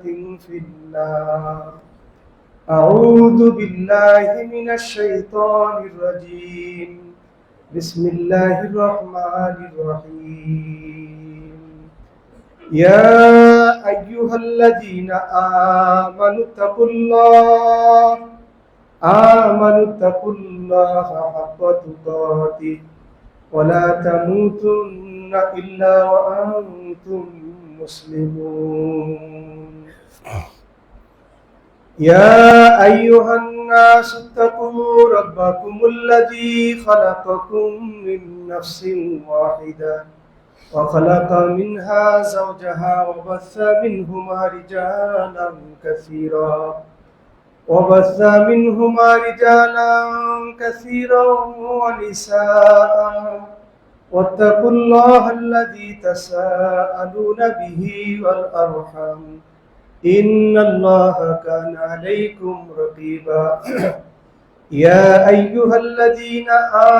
في النار. أعوذ بالله من الشيطان الرجيم. بسم الله الرحمن الرحيم. يا أيها الذين آمنوا اتقوا الله حق تقاته ولا تموتن إلا وأنتم مسلمون. يا أيها الناس اتقوا ربكم الذي خلقكم من نفس واحدة وخلق منها زوجها وبث منهما رجالا كثيرا ونساء واتقوا الله الذي تساءلون به والأرحام إن الله كان عليكم رقيبا. يا أيها الذين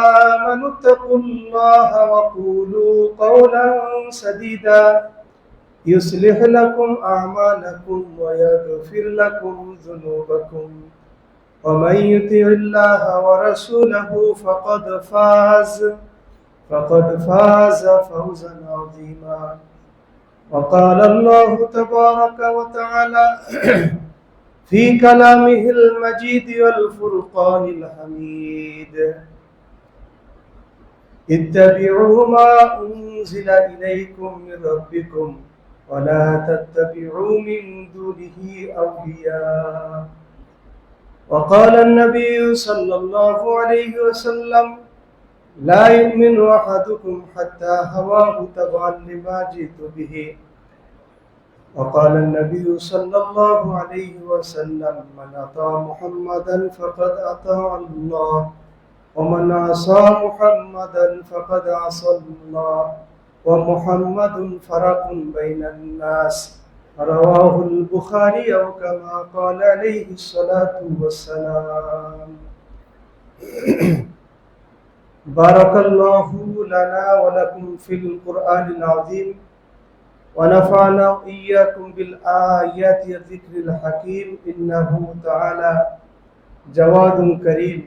آمنوا اتقوا الله وقولوا قولا سديدا يصلح لكم أعمالكم ويغفر لكم ذنوبكم ومن يطع الله ورسوله فقد فاز فوزا عظيما. وقال الله تبارك وتعالى في كلامه المجيد والفرقان الحميد: اتبعوا ما أنزل إليكم من ربكم ولا تتبعوا من دونه أولياء. وقال النبي صلى الله عليه وسلم: لا يؤمن أحدكم حتى هواه تبعا لما جئت به. وقال النبي صلى الله عليه وسلم: من أطاع محمدا فقد أطاع الله ومن عصى محمدا فقد عصى الله ومحمد فرق بين الناس. رواه البخاري أو كما قال عليه الصلاة والسلام. بارك الله لنا ولكم في القرآن العظيم ونفعنا وإياكم بالآيات والذكر الحكيم إنه تعالى جواد كريم.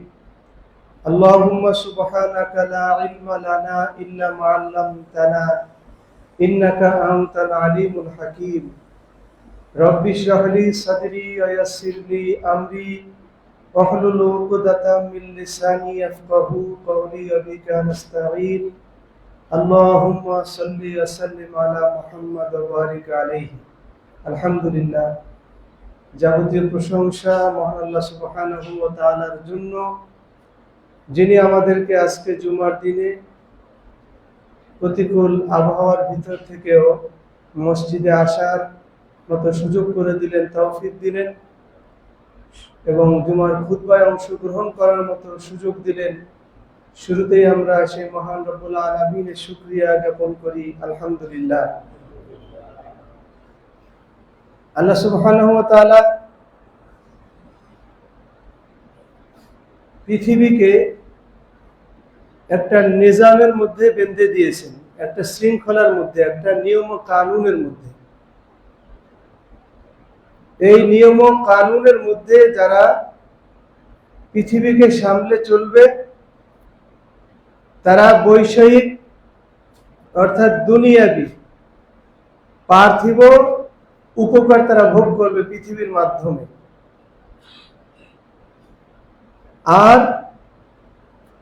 اللهم سبحانك لا علم لنا إلا ما علمتنا إنك أنت العليم الحكيم. رب اشرح لي صدري ويسر لي أمري واحلل عقدة من لساني يفقهوا قولي وبك نستعين. اللهم صل وسلم على محمد وبارك عليه. আলহামদুলিল্লাহ, যাবতীয় প্রশংসা মহান আল্লাহ সুবহানাহু ওয়া তাআলার জন্য, যিনি আমাদেরকে আজকে জুমার দিনে প্রতিকূল আবহাওয়ার ভিতর থেকেও মসজিদে আসার মতো সুযোগ করে দিলেন, তৌফিক দিলেন এবং জুমার খুতবায় অংশগ্রহণ করার মতো সুযোগ দিলেন। শুরুতেই আমরা সেই মহান রব্বুল আলামিনের শুকরিয়া জ্ঞাপন করি, আলহামদুলিল্লাহ। আল্লাহ সুবহানাহু ওয়া তাআলা পৃথিবীকে একটা নিজামের মধ্যে বেঁধে দিয়েছেন, একটা শৃঙ্খলার মধ্যে, একটা নিয়ম ও কানুনের মধ্যে। এই নিয়ম ও কানুনের মধ্যে যারা পৃথিবীকে সামলে চলবে, তারা বৈষয়িক অর্থাৎ দুনিয়াবি পার্থিব উপকার তারা ভোগ করবে পৃথিবীর মাধ্যমে। আর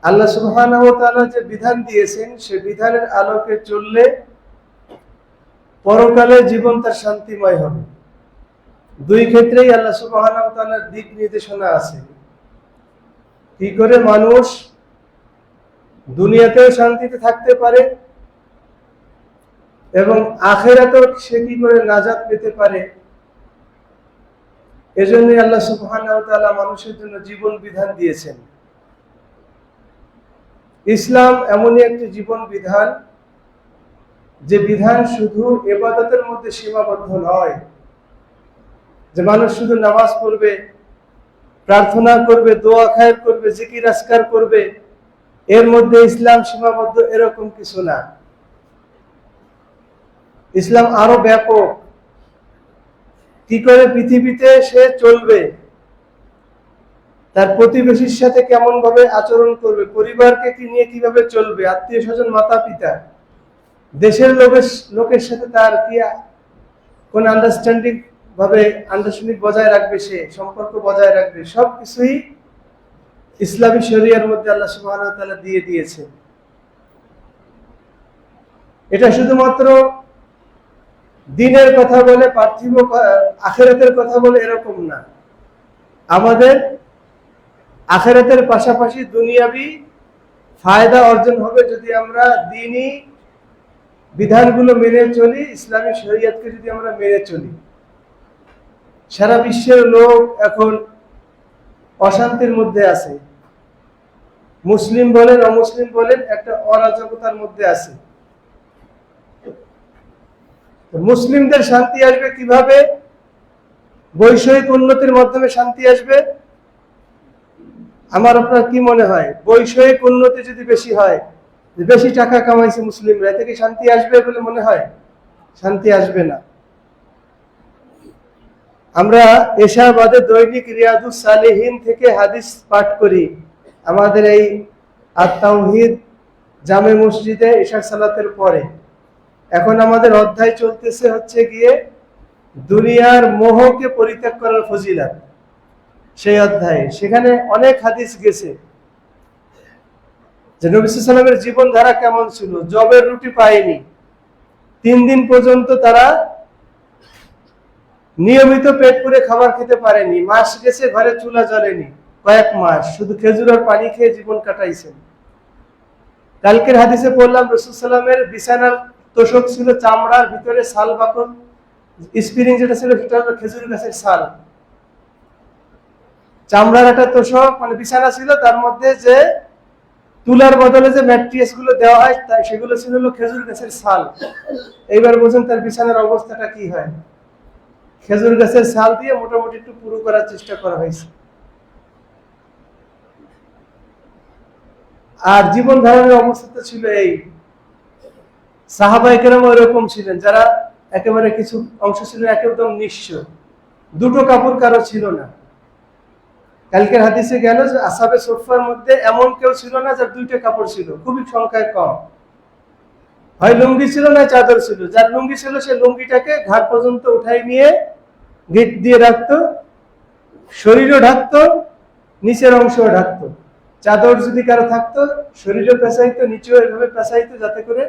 আল্লাহ সুবহানাহু ওয়া তাআলা যে বিধান দিয়েছেন, সে বিধানের আলোকে চললে পরকালে জীবন তার শান্তিময় হবে। দুই ক্ষেত্রেই আল্লাহ সুবহানাহু ওয়া তাআলার দিক নির্দেশনা আছে। কি করে মানুষ দুনিয়াতেও শান্তিতে থাকতে পারে এবং আখিরাতেও সে কি করে নাজাত পেতে পারে, এজন্যই আল্লাহ সুবহানাহু ওয়া তাআলা মানুষের জন্য জীবন বিধান দিয়েছেন। ইসলাম এমনই একটি জীবন বিধান, যে বিধান শুধু ইবাদতের মধ্যে সীমাবদ্ধ নয়, যে মানুষ শুধু নামাজ পড়বে, প্রার্থনা করবে, দোয়া খায়ের করবে, জিকির আজকার করবে, এর মধ্যে ইসলাম সীমাবদ্ধ, এরকম কিছু না। ইসলাম আরো ব্যাপক। কি করে পৃথিবীতে সে চলবে, তার প্রতিবেশীর সাথে কেমন ভাবে আচরণ করবে, পরিবারকে কি নিয়ে কিভাবে চলবে, আত্মীয় স্বজন, মাতা পিতা, দেশের লোকের সাথে তার কি কোন আন্ডারস্ট্যান্ডিং বজায় রাখবে, সে সম্পর্ক বজায় রাখবে, সবকিছুই ইসলামী শরিয়ার মধ্যে আল্লাহ সুবহানাহু ওয়া তাআলা দিয়ে দিয়েছে। এটা শুধুমাত্র দিনের কথা বলে, পার্থিব আখিরাতের কথা বলে এরকম না। আমাদের আখিরাতের পাশাপাশি দুনিয়াবি ফায়দা অর্জন হবে যদি আমরা দ্বীনি বিধানগুলো মেনে চলি, ইসলামী শরিয়তকে যদি আমরা মেনে চলি। সারা বিশ্বের লোক এখন অশান্তির মধ্যে আছে, মুসলিম বলেন অমুসলিম বলেন, একটা অরাজকতার মধ্যে আছে। মুসলিমদের শান্তি আসবে কিভাবে? বৈষয়িক উন্নতির মাধ্যমে শান্তি আসবে। আমার আপনার কি মনে হয়, বৈষয়িক উন্নতি যদি বেশি হয়, বেশি টাকা কামাইছে মুসলিমরা, এতে কি শান্তি আসবে বলে মনে হয়? শান্তি আসবে না। আমরা এশা বাদে দৈনিক রিয়াদুস সালিহিন থেকে হাদিস পাঠ করি আমাদের এই আত-তাওহীদ জামে মসজিদে এশার সালাতের পরে। এখন আমাদের অধ্যায় চলতেছে হচ্ছে গিয়ে দুনিয়ার মোহকে পরিত্যাগ করার ফজিলত, সেই অধ্যায়ে। সেখানে অনেক হাদিস গেছে যে নবী সাল্লাল্লাহু আলাইহি ওয়াসাল্লামের জীবনধারা কেমন ছিল। জবের রুটি পায়নি, 3 দিন পর্যন্ত তারা নিয়মিত পেট পুরে খাবার খেতে পারেনি। মাস গেছে, ঘরে চুলা জ্বলেনি, কয়েক মাস শুধু খেজুর আর পানি খেয়ে জীবন কাটাইছেন। কালকের হাদিসে পড়লাম রাসূল সাল্লাল্লাহু আলাইহি ওয়াসাল্লামের বিছানার তোষক ছিল চামড়ার, ভিতরে শাল বাকল, স্প্রিং যেটা ছিল সেটা হলো খেজুর গাছের শাল। চামড়ার একটা তোষক মানে বিছানা ছিল, তার মধ্যে যে তুলার বদলে যে ম্যাট্রিয়াস গুলো দেওয়া হয় সেগুলো ছিল হলো খেজুর গাছের শাল। এইবার বোঝেন তার বিছানার অবস্থাটা কি হয়। খেজুর গাছের শাল দিয়ে মোটামুটি একটু পুরো করার চেষ্টা করা হয়েছে। আর জীবন ধারণের অবস্থা ছিল এই। সাহাবায়ে কেরাম এরকম ছিলেন, যারা একেবারে কিছু অংশ ছিল একদম নিঃস্ব, দুটো কাপড় কারো ছিল না। কালকের হাদিসে গেল যে আসহাবে সুফফার মধ্যে এমন কেউ ছিল না যার 2টা কাপড় ছিল, খুবই সংখ্যায় কম। হয় লুঙ্গি ছিল না চাদর ছিল। যার লুঙ্গি ছিল সে লুঙ্গিটাকে ঘাড় পর্যন্ত উঠাই নিয়ে গিট দিয়ে রাখতো, শরীরও ঢাকতো, নিচের অংশও ঢাকতো। চাদর যদি কারো থাকতো শরীরও পেঁচাইতো, নিচেও এভাবে পেঁচাইতো যাতে করে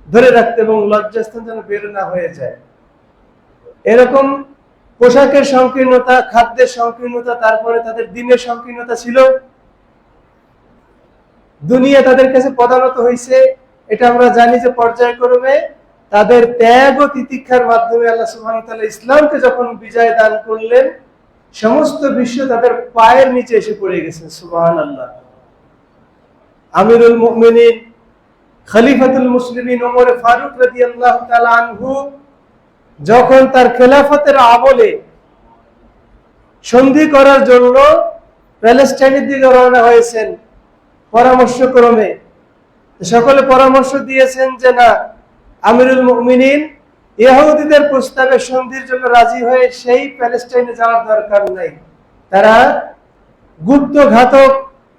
ধরে রাখতে এবং লজ্জাস্থান যেন বের না হয়ে যায়। এরকম পোশাকের সংকীর্ণতা, খাদ্যের সংকীর্ণতা, তারপরে তাদের দিনের সংকীর্ণতা ছিল। দুনিয়া তাদের কাছে পদানত হয়েছে, এটা আমরা জানি যে পর্যায়ক্রমে তাদের ত্যাগ ও তিতিক্ষার মাধ্যমে আল্লাহ সুবহানাহু ওয়া তাআলা ইসলামকে যখন বিজয় দান করলেন, সমস্ত বিশ্ব তাদের পায়ের নিচে এসে পড়ে গেছে। সুবহানাল্লাহ। আমিরুল মুমিনিন খলিফাতুল মুসলিমিন ওমর ফারুক রাদিয়াল্লাহু তাআলা আনহু যখন তার খেলাফতের আমলে সন্ধি করার জন্য প্যালেস্টাইনের দিকে রওনা হয়েছেন পরামর্শক্রমে, সকলে পরামর্শ দিয়েছেন যে না, আমিরুল মুমিনিন ইহুদিদের প্রস্তাবে সন্ধির জন্য রাজি হয়ে সেই প্যালেস্টাইনে যাওয়ার দরকার নাই। তারা গুপ্ত ঘাতক,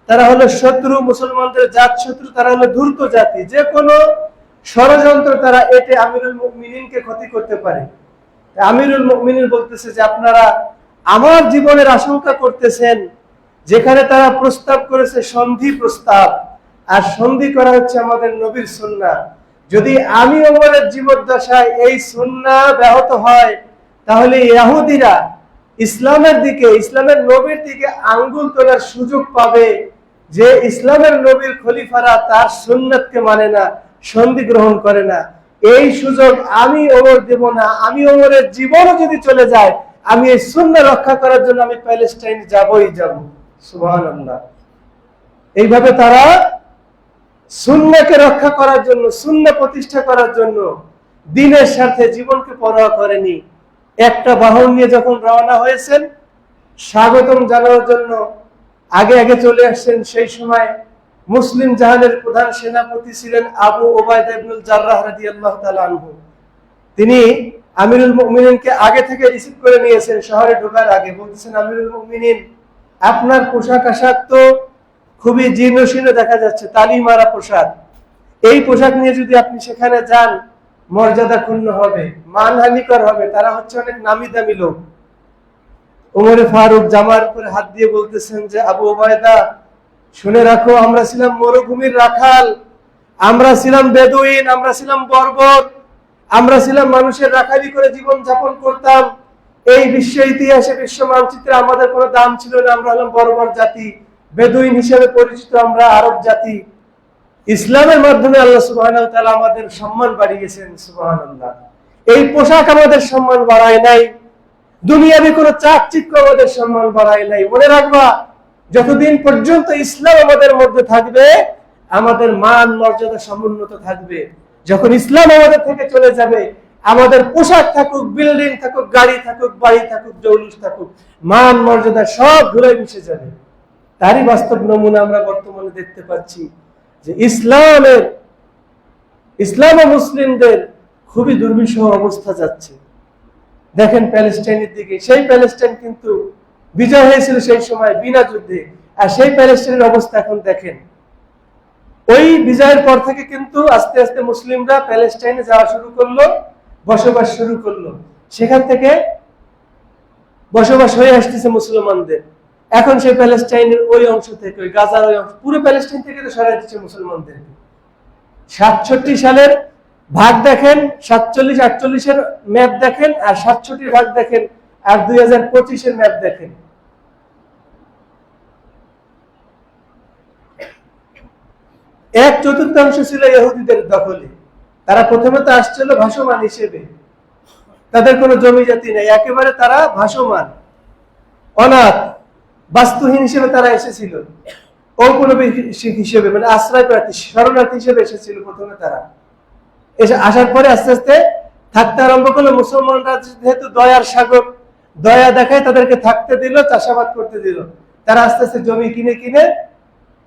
তারা হলো শত্রু, মুসলমানদের জাত শত্রু, তারা হলো ধূর্ত জাতি। যে কোনো ষড়যন্ত্র তারা এতে আমিরুল মুমিনিনকে ক্ষতি করতে পারে। আমিরুল মুমিনিন বলতেছে যে আপনারা আমার জীবনের আশঙ্কা করতেছেন, যেখানে তারা প্রস্তাব করেছে সন্ধি প্রস্তাব, আর সন্ধি করা হচ্ছে আমাদের নবীর সুন্নাহ। যদি আমি ওমরের জীবদ্দশায় এই সুন্নাহ ব্যাহত হয়, তাহলে ইহুদিরা ইসলামের দিকে, ইসলামের নবীর দিকে আঙ্গুল তোলার সুযোগ পাবে যে ইসলামের নবীর খলিফারা তার সুন্নাতকে মানে না, সন্ধি গ্রহণ করে না। এই সুযোগ আমি ওমর দেব না। আমি ওমরের জীবনও যদি চলে যায়, আমি এই সুন্নাহ রক্ষা করার জন্য আমি প্যালেস্টাইন যাবই যাব। সুবহানাল্লাহ। এইভাবে তারা সুন্নাহকে রক্ষা করার জন্য, সুন্নাহ প্রতিষ্ঠা করার জন্য দ্বীনের স্বার্থে জীবনকে পরোয়া করেনি। একটা বাহন নিয়ে যখন রওনা হয়েছেন, স্বাগতম জানানোর জন্য আগে আগে চলে আসছেন সেই সময় মুসলিম জাহানের প্রধান সেনাপতি ছিলেন আবু উবাইদা ইবনুল জাররাহ রাদিয়াল্লাহু তাআলা আনহু। তিনি আমিরুল মুমিনিনকে আগে থেকে রিসিভ করে নিয়েছেন শহরে ঢোকার আগে। বলতেছেন, আমিরুল মুমিনিন, আপনার পোশাক আশাক তো খুবই জীর্ণ শীর্ণ দেখা যাচ্ছে, তালি মারা পোশাক। এই পোশাক নিয়ে যদি আপনি সেখানে যান, মর্যাদা ক্ষুণ্ণ হবে, মানহানিকর হবে। তারা হচ্ছে অনেক নামি দামি লোক। ওমরে ফারুক জামার উপরে হাত দিয়ে বলতেছেন যে, আবু ওবায়দা, শুনে রাখো, আমরা ছিলাম মরুভূমির রাখাল, আমরা ছিলাম বেদুইন, আমরা ছিলাম বর্বর, আমরা ছিলাম মানুষের রাখালি করে জীবন যাপন করতাম। এই বিশ্ব ইতিহাসে, বিশ্ব মানচিত্রে আমাদের কোনো দাম ছিল না। আমরা হলাম বর্বর জাতি, বেদুইন হিসেবে পরিচিত আমরা আরব জাতি। ইসলামের মাধ্যমে আল্লাহ সুবহানাহু ওয়া তাআলা আমাদের সম্মান বাড়িয়েছেন। সুবহানাল্লাহ। এই পোশাক আমাদের সম্মান বাড়ায় নাই, দুনিয়াবি কোনো চাকচিক্য আমাদের সম্মান বাড়ায় নাই। মনে রাখবা, যতদিন পর্যন্ত ইসলাম আমাদের মধ্যে থাকবে, আমাদের মান মর্যাদা সমুন্নত থাকবে। যখন ইসলাম আমাদের থেকে চলে যাবে, আমাদের পোশাক থাকুক, বিল্ডিং থাকুক, গাড়ি থাকুক, বাড়ি থাকুক, জৌলুস থাকুক, মান মর্যাদা সব ধুলায় মিশে যাবে। তারই বাস্তব নমুনা আমরা বর্তমানে দেখতে পাচ্ছি যে ইসলাম ও মুসলিমদের খুবই দুর্বিষহ অবস্থা যাচ্ছে। দেখেন প্যালেস্টাইনের দিকে, সেই প্যালেস্টাইন কিন্তু বিজয় হয়েছিল সেই সময় বিনা যুদ্ধে, আর সেই প্যালেস্টাইনের অবস্থা এখন দেখেন। ওই বিজয়ের পর থেকে কিন্তু আস্তে আস্তে মুসলিমরা প্যালেস্টাইনে যাওয়া শুরু করলো, বসবাস শুরু করলো। সেখান থেকে বসবাস হয়ে আসতেছে মুসলমানদের। এখন সেই প্যালেস্টাইনের ওই অংশ থেকে, ওই গাজার ওই অংশ, পুরো প্যালেস্টাইন থেকে তো সরাই দিচ্ছে মুসলমানদেরকে। 67 সালের ভাগ দেখেন, 47-48-এর ম্যাপ দেখেন, আর 67 ভাগ দেখেন, আর 2025-এর ম্যাপ দেখেন। এক চতুর্থাংশ ছিল ইহুদিদের দখলে। তারা প্রথমে তো আসছিল ভাসমান হিসেবে, তাদের কোনো জমি জাতি নেই, একেবারে তারা ভাসমান, অনাথ, বাস্তুহীন হিসেবে তারা এসেছিল। ঔপনিবেশিক হিসেবে, মানে আশ্রয় প্রার্থী, শরণার্থী হিসেবে এসেছিল প্রথমে। তারা এসে আসার পরে আস্তে আস্তে থাকতে আরম্ভ করলো। মুসলমানরা যেহেতু দয়ার সাগর, দয়া দেখায় তাদেরকে থাকতে দিল, চাষাবাদ করতে দিল। তারা আস্তে আস্তে জমি কিনে কিনে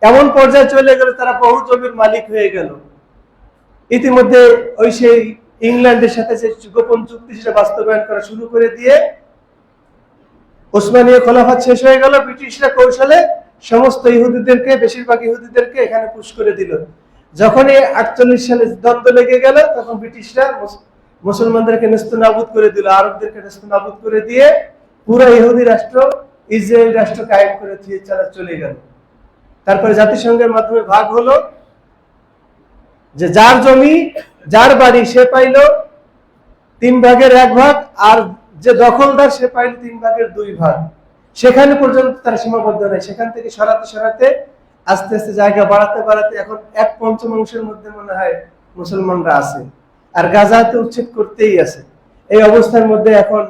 এমন পর্যায়ে চলে গেল, তারা বহু জমির মালিক হয়ে গেল। ইতিমধ্যে ওই সেই ইংল্যান্ডের সাথে যে গোপন চুক্তি, সেটা বাস্তবায়ন করা শুরু করে দিয়ে ওসমানীয় খোলাফাত শেষ হয়ে গেল। ব্রিটিশরা কৌশলে সমস্ত ইহুদিদেরকে, বেশিরভাগ ইহুদিদেরকে এখানে পুশ করে দিল। যখন এই 48 সালে দ্বন্দ্ব লেগে গেল, তখন ব্রিটিশরা মুসলমানদেরকে নেস্তনাবুদ করে দিল, আরবদেরকে নেস্তনাবুদ করে দিয়ে পুরো ইহুদি রাষ্ট্র, ইসরায়েল রাষ্ট্র কায়েম করে দিয়ে চলে গেল। তারপরে জাতিসংঘের মাধ্যমে ভাগ হলো, যে যার জমি, যার বাড়ি, সে পাইল 3 ভাগের 1 ভাগ, আর যে দখলদার সে পাইল 3 ভাগের 2 ভাগ। সেখানে পর্যন্ত তারা সীমাবদ্ধ নেই। সেখান থেকে সরাতে সরাতে আস্তে আস্তে জায়গা বাড়াতে বাড়াতে এখন 1/5 মধ্যে মনে হয় মুসলমানরা আছে, আর গাজাতে উচ্ছেদ করতেই আছে। এই অবস্থার মধ্যে এখন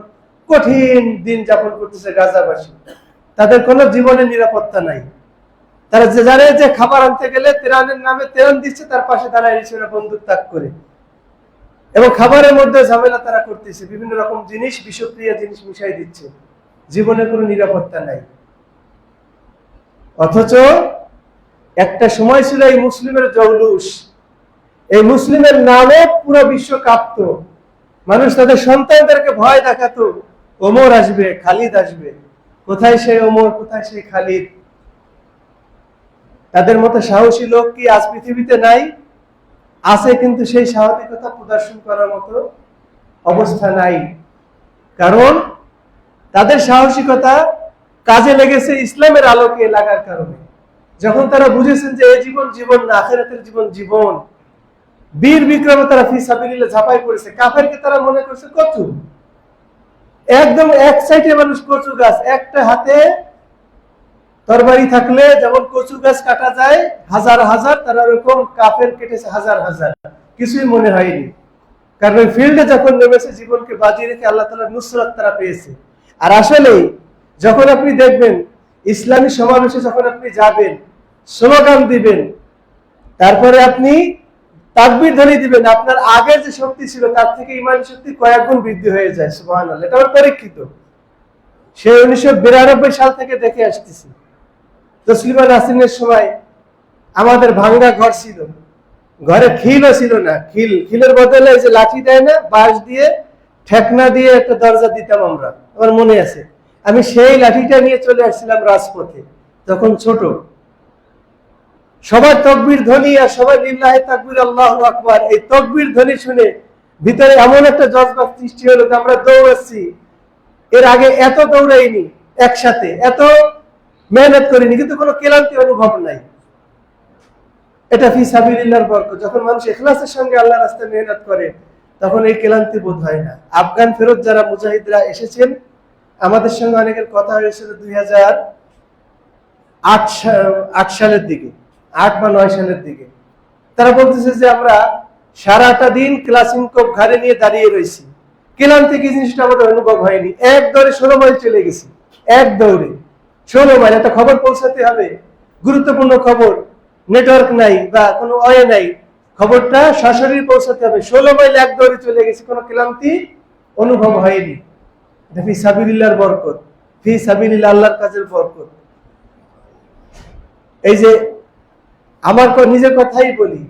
কঠিন দিন যাপন করতেছে গাজাবাসী। তাদের কোনো জীবনের নিরাপত্তা নাই। তারা যে জানে যে খাবার আনতে গেলে তেরানের নামে তেরান দিচ্ছে, তার পাশে দাঁড়ায় রয়েছে না বন্দুক তাক করে, এবং খাবারের মধ্যে ঝামেলা তারা করতেছে, বিভিন্ন রকম জিনিস, বিষক্রিয়া জিনিস মিশাই দিচ্ছে। জীবনের কোনো নিরাপত্তা নাই। অথচ একটা সময় ছিল এই মুসলিমের জৌলুস, এই মুসলিমের নামে পুরো বিশ্ব কাঁপত। মানুষ তাদের সন্তানদেরকে ভয় দেখাতো, ওমর আসবে, খালিদ আসবে। কোথায় সেই ওমর, কোথায় সেই খালিদ? তাদের মতো সাহসী লোক কি আজ পৃথিবীতে নাই? আছে, কিন্তু সেই সাহসিকতা প্রদর্শন করার মতো অবস্থা নাই। কারণ তাদের সাহসিকতা কাজে লেগেছে ইসলামের আলোকে লাগার কারণে। যখন তারা বুঝেছেন যে এই জীবন জীবন না, আখিরাতের জীবন জীবন, বীর বিক্রমে তারা ফি সাবিলিল্লাহ ঝাঁপাই পড়েছে। কাফেরকে তারা মনে করছে কচু, একদম এক সাইডে মানুষ কচু গাছ। একটা হাতে তরবারি থাকলে যেমন কচু গাছ কাটা যায় হাজার হাজার, তারা ওরকম কাফের কেটেছে হাজার হাজার, কিছুই মনে হয়নি। কারণ ওই ফিল্ডে যখন নেমেছে, জীবনকে বাজি রেখে আল্লাহ তাআলার নুসরাত তারা পেয়েছে। আর আসলে যখন আপনি দেখবেন ইসলামী সমাবেশে, যখন আপনি যাবেন, স্লোগান দিবেন, তারপরে আপনি তাকবীর ধ্বনি দিবেন, আপনার আগের যে শক্তি ছিল তার থেকে ইমানি শক্তি কয়েক গুণ বৃদ্ধি হয়ে যায়। সুবহানাল্লাহ। এটা আমার পরীক্ষিত, সে 1992 সাল থেকে দেখে আসতেছি। তসলিমা নাসরিনের সময় আমাদের ভাঙ্গা ঘর ছিল, ঘরে খিলও ছিল না। খিলের বদলে যে লাঠি দেয় না, বাঁশ দিয়ে ঠেকনা দিয়ে একটা দরজা দিতাম আমরা, আমার মনে আছে। আমি সেই লাঠিটা নিয়ে চলে আসছিলাম রাজপথে, তখন ছোট। সবার তকবীর ধ্বনি আর সবাই লিল্লাহি তাকবীর আল্লাহু আকবার, এই তকবীর ধ্বনি শুনে ভিতরে এমন একটা জজবা সৃষ্টি হলো যে আমরা দৌড়াচ্ছি। এর আগে এত দৌড়াইনি একসাথে, এত মেহনত করিনি, কিন্তু কোনো ক্লান্তি অনুভব নাই। এটা ফি সাবিলিল্লাহর বরকত। যখন মানুষ ইখলাসের সঙ্গে আল্লাহর রাস্তায় মেহনত করে তখন এই ক্লান্তি বোধ হয় না। আফগান ফেরত যারা মুজাহিদরা এসেছেন, আমাদের সঙ্গে অনেকের কথা হয়েছিল 2008 সালের দিকে, 8 বা 9 সালের দিকে। তারা বলতেছে যে আমরা সারাটা দিন ক্লাসিনকোপ ঘাড়ে নিয়ে দাঁড়িয়ে রয়েছি, ক্লান্তি কি জিনিসটা আমাদের অনুভব হয়নি। এক দৌড়ে 16 মাইল চলে গেছি, এক দৌড়ে 16 মাইল। একটা খবর পৌঁছাতে হবে, গুরুত্বপূর্ণ খবর, নেটওয়ার্ক নাই বা কোনো ওয়ে নাই, খবরটা সরাসরি পৌঁছাতে হবে। 16 মাইল এক দৌড়ে চলে গেছি, কোনো ক্লান্তি অনুভব হয়নি। এটা ফি সাবিলিল্লাহর বরকত, ফি সাবিলিল্লাহ, আল্লাহর কাজের বরকত। এই যে আমার নিজের কথাই বলি,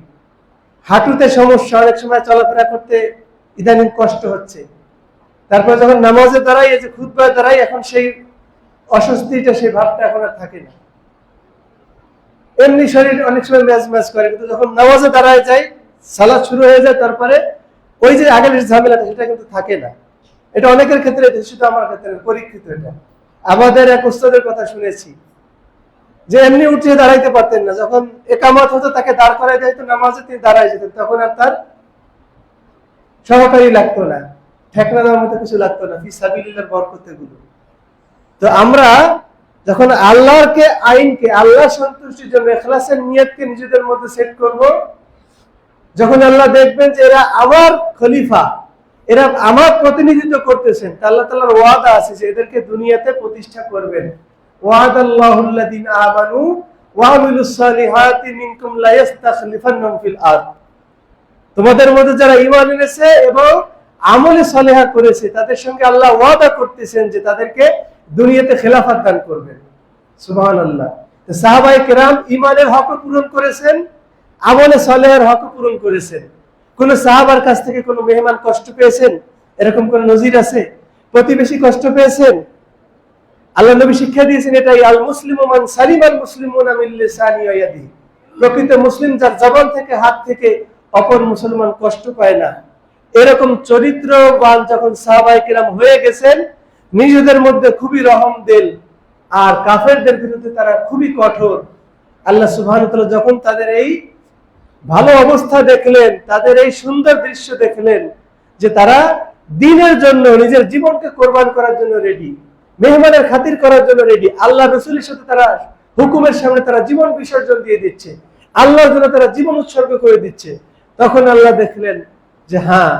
হাঁটুতে সমস্যা, অনেক সময় চলাফেরা করতে ইদানিং কষ্ট হচ্ছে। তারপর যখন নামাজে দাঁড়াই, এই যে খুতবায় দাঁড়াই, এখন সেই অস্বস্তিটা, সেই ভাবটা এখন আর থাকে না। এমনি শরীর অনেক সময় ম্যাচ ম্যাচ করে, কিন্তু যখন নামাজে দাঁড়ায় যাই, সালাত শুরু হয়ে যায়, তারপরে ওই যে আগের ঝামেলাটা সেটা কিন্তু থাকে না। এটা অনেকের ক্ষেত্রে, শুধু আমার ক্ষেত্রে পরীক্ষিত। এটা আমাদের এক উস্তাদের কথা শুনেছি যে এমনি উঠে দাঁড়াইতে পারতেন না, যখন একামত হতো তাকে দাঁড় করাই দিত নামাজে, তিনি দাঁড়ায় যেতেন, তখন আর তার সহকারী লাগতো না, ঠেকনা দেওয়ার মতো কিছু লাগতো না। ফি সাবিলিল্লাহর বরকত গুলো। তো আমরা যখন আল্লাহকে, আইনকে, আল্লাহ সন্তুষ্টির জন্য ইখলাসের নিয়তকে নিজেদের মধ্যে সেট করব, যখন আল্লাহ দেখবেন যে এরা আমার খলিফা, এরা আমার প্রতিনিধিত্ব করতেছেন, আল্লাহ তাআলার ওয়াদা আছে যে এদেরকে দুনিয়াতে প্রতিষ্ঠা করবেন। ওয়াদাল্লাহুল্লাযিনা আমানু ওয়া আমিলুস সালিহাতি মিনকুম লা ইস্তাখলিফান্নাহুম ফিল আরদ। তোমাদের মধ্যে যারা ঈমান এনেছে এবং আমলে সালেহা করেছে, তাদের সঙ্গে আল্লাহ ওয়াদা করতেছেন যে তাদেরকে দুনিয়াতে খেলাফত দান করবেন। সুবহানাল্লাহ। তো সাহাবায়ে কেরাম ঈমানের হক পূরণ করেছেন, আমলে সালেহের হক পূরণ করেছেন। কোন সাহাবার কাছ থেকে কোন মেহমান কষ্ট পেয়েছেন? এরকম কোন নজির আছে? প্রতিবেশী কষ্ট পেয়েছেন? আল্লাহ নবী শিক্ষা দিয়েছেন এটাই, আল মুসলিমু মান সালিমাল মুসলিমুনা মিন লিসানি ওয়া ইয়াদি। প্রকৃত মুসলিম যার জবান থেকে, হাত থেকে অপর মুসলমান কষ্ট পায় না। এরকম চরিত্রবান যখন সাহাবায়ে কেরাম হয়ে গেছেন, নিজেদের মধ্যে খুবই রহম দিল আর কাফেরদের বিরুদ্ধে তারা খুবই কঠোর। আল্লাহ সুবহানাহু ওয়া তাআলা যখন তাদের এই ভালো অবস্থা দেখলেন, তাদের এই সুন্দর দৃশ্য দেখলেন যে তারা দ্বীনের জন্য নিজের জীবনকে কোরবান করার জন্য রেডি, মেহমানের খাতির করার জন্য রেডি, আল্লাহ রাসূলের সাথে তারা হুকুমের সামনে তারা জীবন বিসর্জন দিয়ে দিচ্ছে, আল্লাহর জন্য তারা জীবন উৎসর্গ করে দিচ্ছে, তখন আল্লাহ দেখলেন যে হ্যাঁ,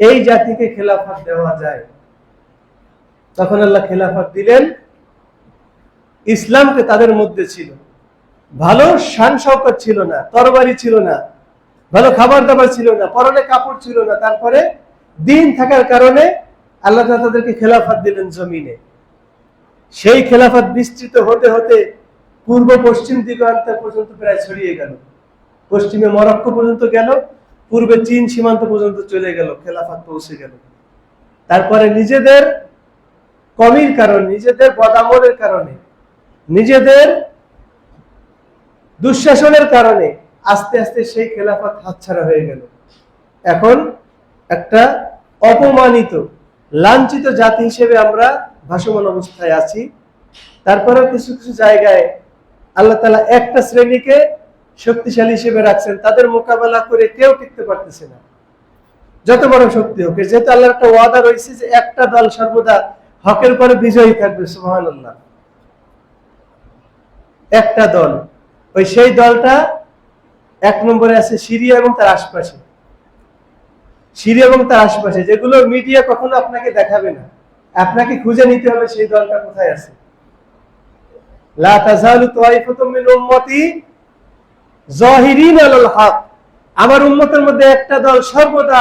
এই জাতিকে খেলাফত দেওয়া যায়। তখন আল্লাহ খেলাফত দিলেন। ইসলামকে তাদের মধ্যে ছিল, ভালো শান শওকত ছিল না, তরবারি ছিল না, ভালো খাবার দাবার ছিল না, পরনে কাপড় ছিল না, তারপরে দিন থাকার কারণে আল্লাহ তাআলা তাদেরকে খেলাফত দিলেন জমিনে। সেই খেলাফত বিস্তৃত হতে হতে পূর্ব পশ্চিম দিগন্ত পর্যন্ত প্রায় ছড়িয়ে গেল, পশ্চিমে মরক্কো পর্যন্ত গেল, পূর্বে চীন সীমান্ত পর্যন্ত চলে গেল, খেলাফত পৌঁছে গেল। তারপরে নিজেদের কমির কারণে, নিজেদের বদামলের কারণে, নিজেদের দুঃশাসনের কারণে আস্তে আস্তে সেই খেলাফত হাতছাড়া হয়ে গেল। এখন একটা অপমানিত, লাঞ্ছিত জাতি হিসেবে আমরা ভাসমান অবস্থায় আছি। তারপরে কিছু কিছু জায়গায় আল্লাহ তাআলা একটা শ্রেণীকে শক্তিশালী হিসেবে রাখছেন, তাদের মোকাবেলা করে কেউ টিকতে পারতেছে না, যত বড় শক্তি হোক। যেহেতু আল্লাহর একটা ওয়াদা রয়েছে যে একটা দল সর্বদা হকের পরে বিজয়ী থাকবে, সুবহানাল্লাহ। একটা দল, ওই সেই দলটা 1 নম্বরে আছে সিরিয়া এবং তার আশপাশে। সিরিয়া এবং তার আশপাশে, যেগুলো মিডিয়া কখনো আপনাকে দেখাবে না, আপনাকে খুঁজে নিতে হবে সেই দলটা কোথায় আছে। লা তাযালু তায়ফাতুম মিন উম্মতি যাহিরিনা আলাল হক। আমার উম্মতের মধ্যে একটা দল সর্বদা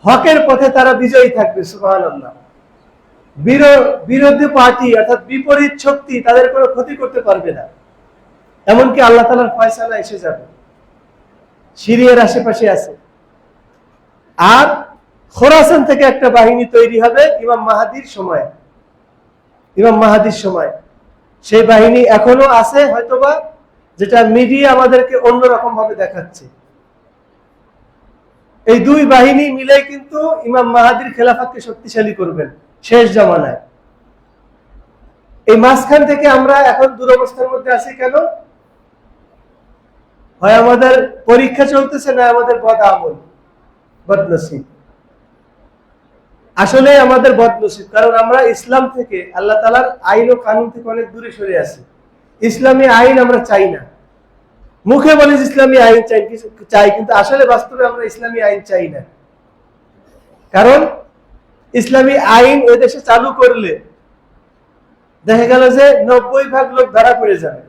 হকের পথে তারা বিজয়ী থাকবে, সুবহানাল্লাহ। বিরোধী পার্টি অর্থাৎ বিপরীত শক্তি তাদের কোনো ক্ষতি করতে পারবে না, এমনকি আল্লাহ তাআলার ফয়সালা এসে যাবে। সিরিয়ার আশেপাশে আছে। আর খোরাসান থেকে একটা বাহিনী তৈরি হবে ইমাম মাহাদির সময়। সেই বাহিনী এখনো আছে হয়তোবা, যেটা মিডিয়া আমাদেরকে অন্যরকম ভাবে দেখাচ্ছে। এই দুই বাহিনী মিলে কিন্তু ইমাম মাহাদির খেলাফতকে শক্তিশালী করবেন শেষ জামানায়। এই মাঝখান থেকে আমরা এখন দুরবস্থার মধ্যে আছি কেন? হয় আমাদের পরীক্ষা চলতেছে, না আমাদের বদআমল, বদনসিব। আসলে আমাদের বদনসিব, কারণ আমরা ইসলাম থেকে, আল্লাহ তাআলার আইন ও কানুন থেকে অনেক দূরে সরে আছি। ইসলামী আইন আমরা চাই না, মুখে বলি ইসলামী আইন চাই, কিন্তু আসলে বাস্তবে আমরা ইসলামী আইন চাই না। কারণ ইসলামী আইন এ দেশে চালু করলে দেখা গেল যে 90% লোক ধরা পড়ে যাবে,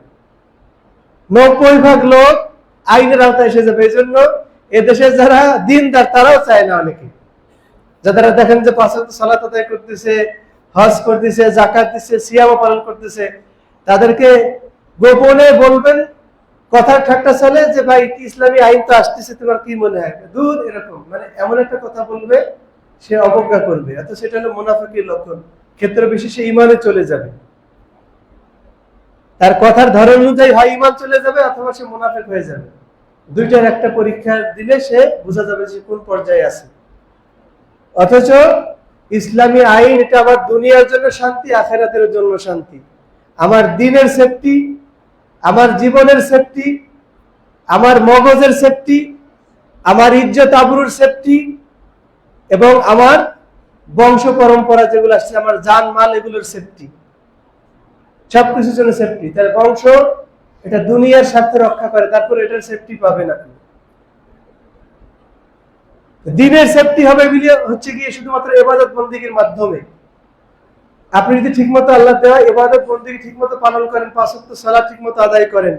90% লোক আইনের আওতায় এসে যাবে। এই জন্য এদেশে যারা দিনদার তারাও চায় না। অনেকে যারা দেখেন যে 5 ওয়াক্ত সালাত আদায় করতেছে, হজ করতেছে, যাকাত দিচ্ছে, সিয়াম পালন করতেছে, তাদেরকে গোপনে বলবেন, কথার ঠাট্টা চলে যে ভাই ইসলামী আইন তো আসতেছে, তোমার কি মনে হয়? দূর, এরকম মানে এমন একটা কথা বলবে, সে অবজ্ঞা করবে। অত সেটা হলো মুনাফিকের লক্ষণ। ক্ষেত্র বিশেষে ঈমানে চলে যাবে, তার কথার ধরন অনুযায়ী হয় ঈমান চলে যাবে অথবা সে মুনাফিক হয়ে যাবে। দুইটার একটা পরীক্ষা দিলে সে বোঝা যাবে যে কোন পর্যায়ে আছে। অথচ ইসলামী আইন এটা আমার দুনিয়ার জন্য শান্তি, আখিরাতের জন্য শান্তি, আমার দ্বীনের সেফটি, আমার জীবনের সেফটি, আমার মগজের সেফটি, আমার ইজ্জত আবরুর সেফটি, এবং আমার বংশ পরম্পরা যেগুলো আসছে, আমার জান মাল, এগুলোর সেফটি, সবকিছুর জন্য সেফটি। তার বংশ এটা দুনিয়ার স্বার্থে রক্ষা করে, তারপর এটার সেফটি পাবেন আপনি। দ্বীনের সেফটি হবে হচ্ছে গিয়ে শুধুমাত্র ইবাদত বন্দেগীর মাধ্যমে। আপনি যদি ঠিকমতো আল্লাহ দেওয়া ইবাদত বন্দেগী ঠিকমতো পালন করেন, 5 ওয়াক্ত সালাত ঠিকমতো আদায় করেন,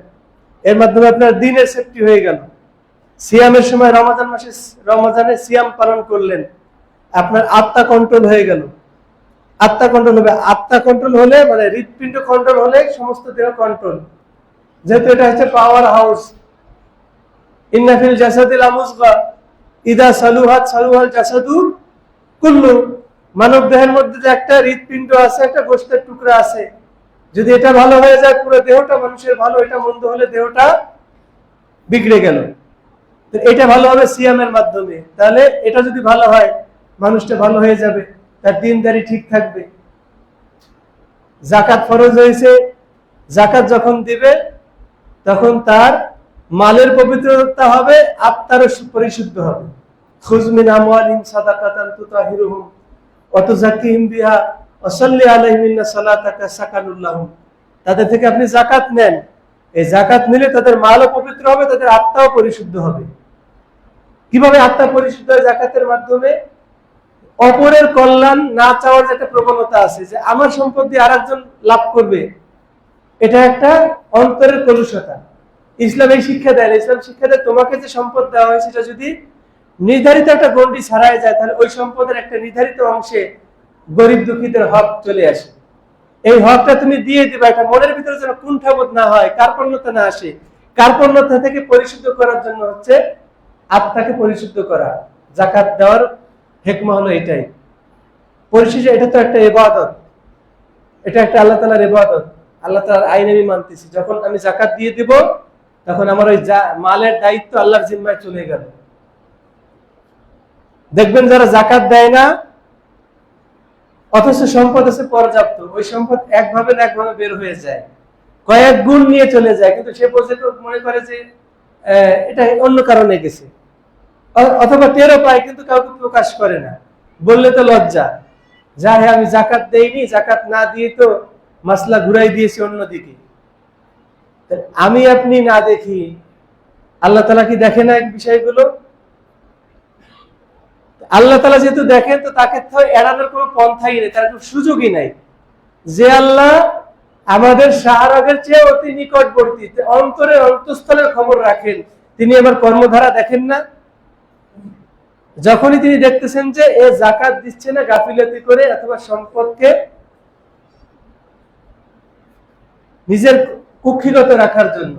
এর মাধ্যমে আপনার দ্বীনের সেফটি হয়ে গেল। সিয়ামের সময় রমজানে সিয়াম পালন করলেন, আপনার আত্মা কন্ট্রোল হয়ে গেল। আত্মা কন্ট্রোল হবে, আত্মা কন্ট্রোল হলে মানে হৃৎপিণ্ড কন্ট্রোল হলে সমস্ত দেহ কন্ট্রোল। যেহেতু এটা হচ্ছে পাওয়ার হাউস, ইন্না ফিল জাসাদিল মুযগা ইদা সালুহাত সালুহাল জাসাদু কুল্লু। মানব দেহের মধ্যে যে একটা হৃৎপিণ্ড আছে, একটা গোশতের টুকরা আছে, যদি এটা ভালো হয়ে যায় পুরো দেহটা মানুষের ভালো, এটা মন্দ হলে দেহটা বিগড়ে গেল। তো এটা ভালো হবে সিয়ামের মাধ্যমে। তাহলে এটা যদি ভালো হয়, মানুষটা ভালো হয়ে যাবে, তার দিনদারি ঠিক থাকবে। যাকাত ফরজ হয়েছে, যাকাত যখন দিবে তখন তার মালের পবিত্রতা হবে, আত্মারও পরিশুদ্ধ হবে। খুয মিন আমওয়ালিহিম সাদাকাতান তুতাহিরুহুম ওয়া তুযাক্কিহিম বিহা ওয়া সাল্লি আলাইহিম ইন্না সালাতাকা সাকানুল লাহুম। তাদের থেকে আপনি যাকাত নেন, এই যাকাত নিলে তাদের মালও পবিত্র হবে, তাদের আত্মাও পরিশুদ্ধ হবে। কিভাবে আত্মা পরিশুদ্ধ হয়? যাকাতের মাধ্যমে। অপরের কল্যাণ না চাওয়ার যে একটা প্রবণতা আছে, যে আমার সম্পদ দিয়ে আরেকজন লাভ করবে, এটা একটা অন্তরের কলুষতা। ইসলাম এই শিক্ষা দেয় না। ইসলাম শিক্ষা দেয় তোমাকে যে সম্পদ দেওয়া হয়েছে, সেটা যদি নির্ধারিত একটা গণ্ডি ছাড়াই যায়, তাহলে ওই সম্পদের একটা নির্ধারিত অংশে গরিব দুঃখীদের হক চলে আসে। এই হকটা তুমি দিয়ে দিবা, এটা মনের ভিতরে যেন কুণ্ঠাবোধ না হয়, কার্পণ্যতা না আসে। কার্পণ্যতা থেকে পরিশুদ্ধ করার জন্য হচ্ছে আত্মাকে পরিশুদ্ধ করা। যাকাত দেওয়ার হিকমা হলো এটাই। পরিশেষে এটা তো একটা ইবাদত, এটা একটা আল্লাহ তাআলার ইবাদত, আল্লাহ তাআলার আইন আমি মানতেছি। যখন আমি যাকাত দিয়ে দিব, তখন আমার ওই মালের দায়িত্ব আল্লাহর জিম্মায় চলে গেল। দেখবেন যারা যাকাত দেয় না, অথচ সম্পদ আছে পর্যাপ্ত, ওই সম্পদ একভাবে না একভাবে বের হয়ে যায়, কয়েক গুণ নিয়ে চলে যায়, কিন্তু সে মনে করে যে এটা অন্য কারণে গেছে, অথবা টেরও পায় কিন্তু কাউকে প্রকাশ করে না, বললে তো লজ্জা, যা হ্যাঁ আমি যাকাত দেইনি, যাকাত না দিয়ে তো মাসলা ঘুরাই দিয়েছি অন্যদিকে। আমি আপনি না দেখি, আল্লাহ তাআলা কি দেখে না এই বিষয়গুলো? আল্লাহ তাআলা যেহেতু দেখেন, তো তাকে তো এড়ানোর কোনো পন্থাই নেই, তার কোনো সুযোগই নাই। যে আল্লাহ আমাদের শাহরাগের চেয়ে অতি নিকটবর্তী, অন্তরের অন্তঃস্থলের খবর রাখেন, তিনি আমার কর্মধারা দেখেন না? যখনই তিনি দেখতেছেন যে এ যাকাত দিচ্ছে না গাফিলতি করে অথবা সম্পদকে নিজের কুক্ষিগত রাখার জন্য,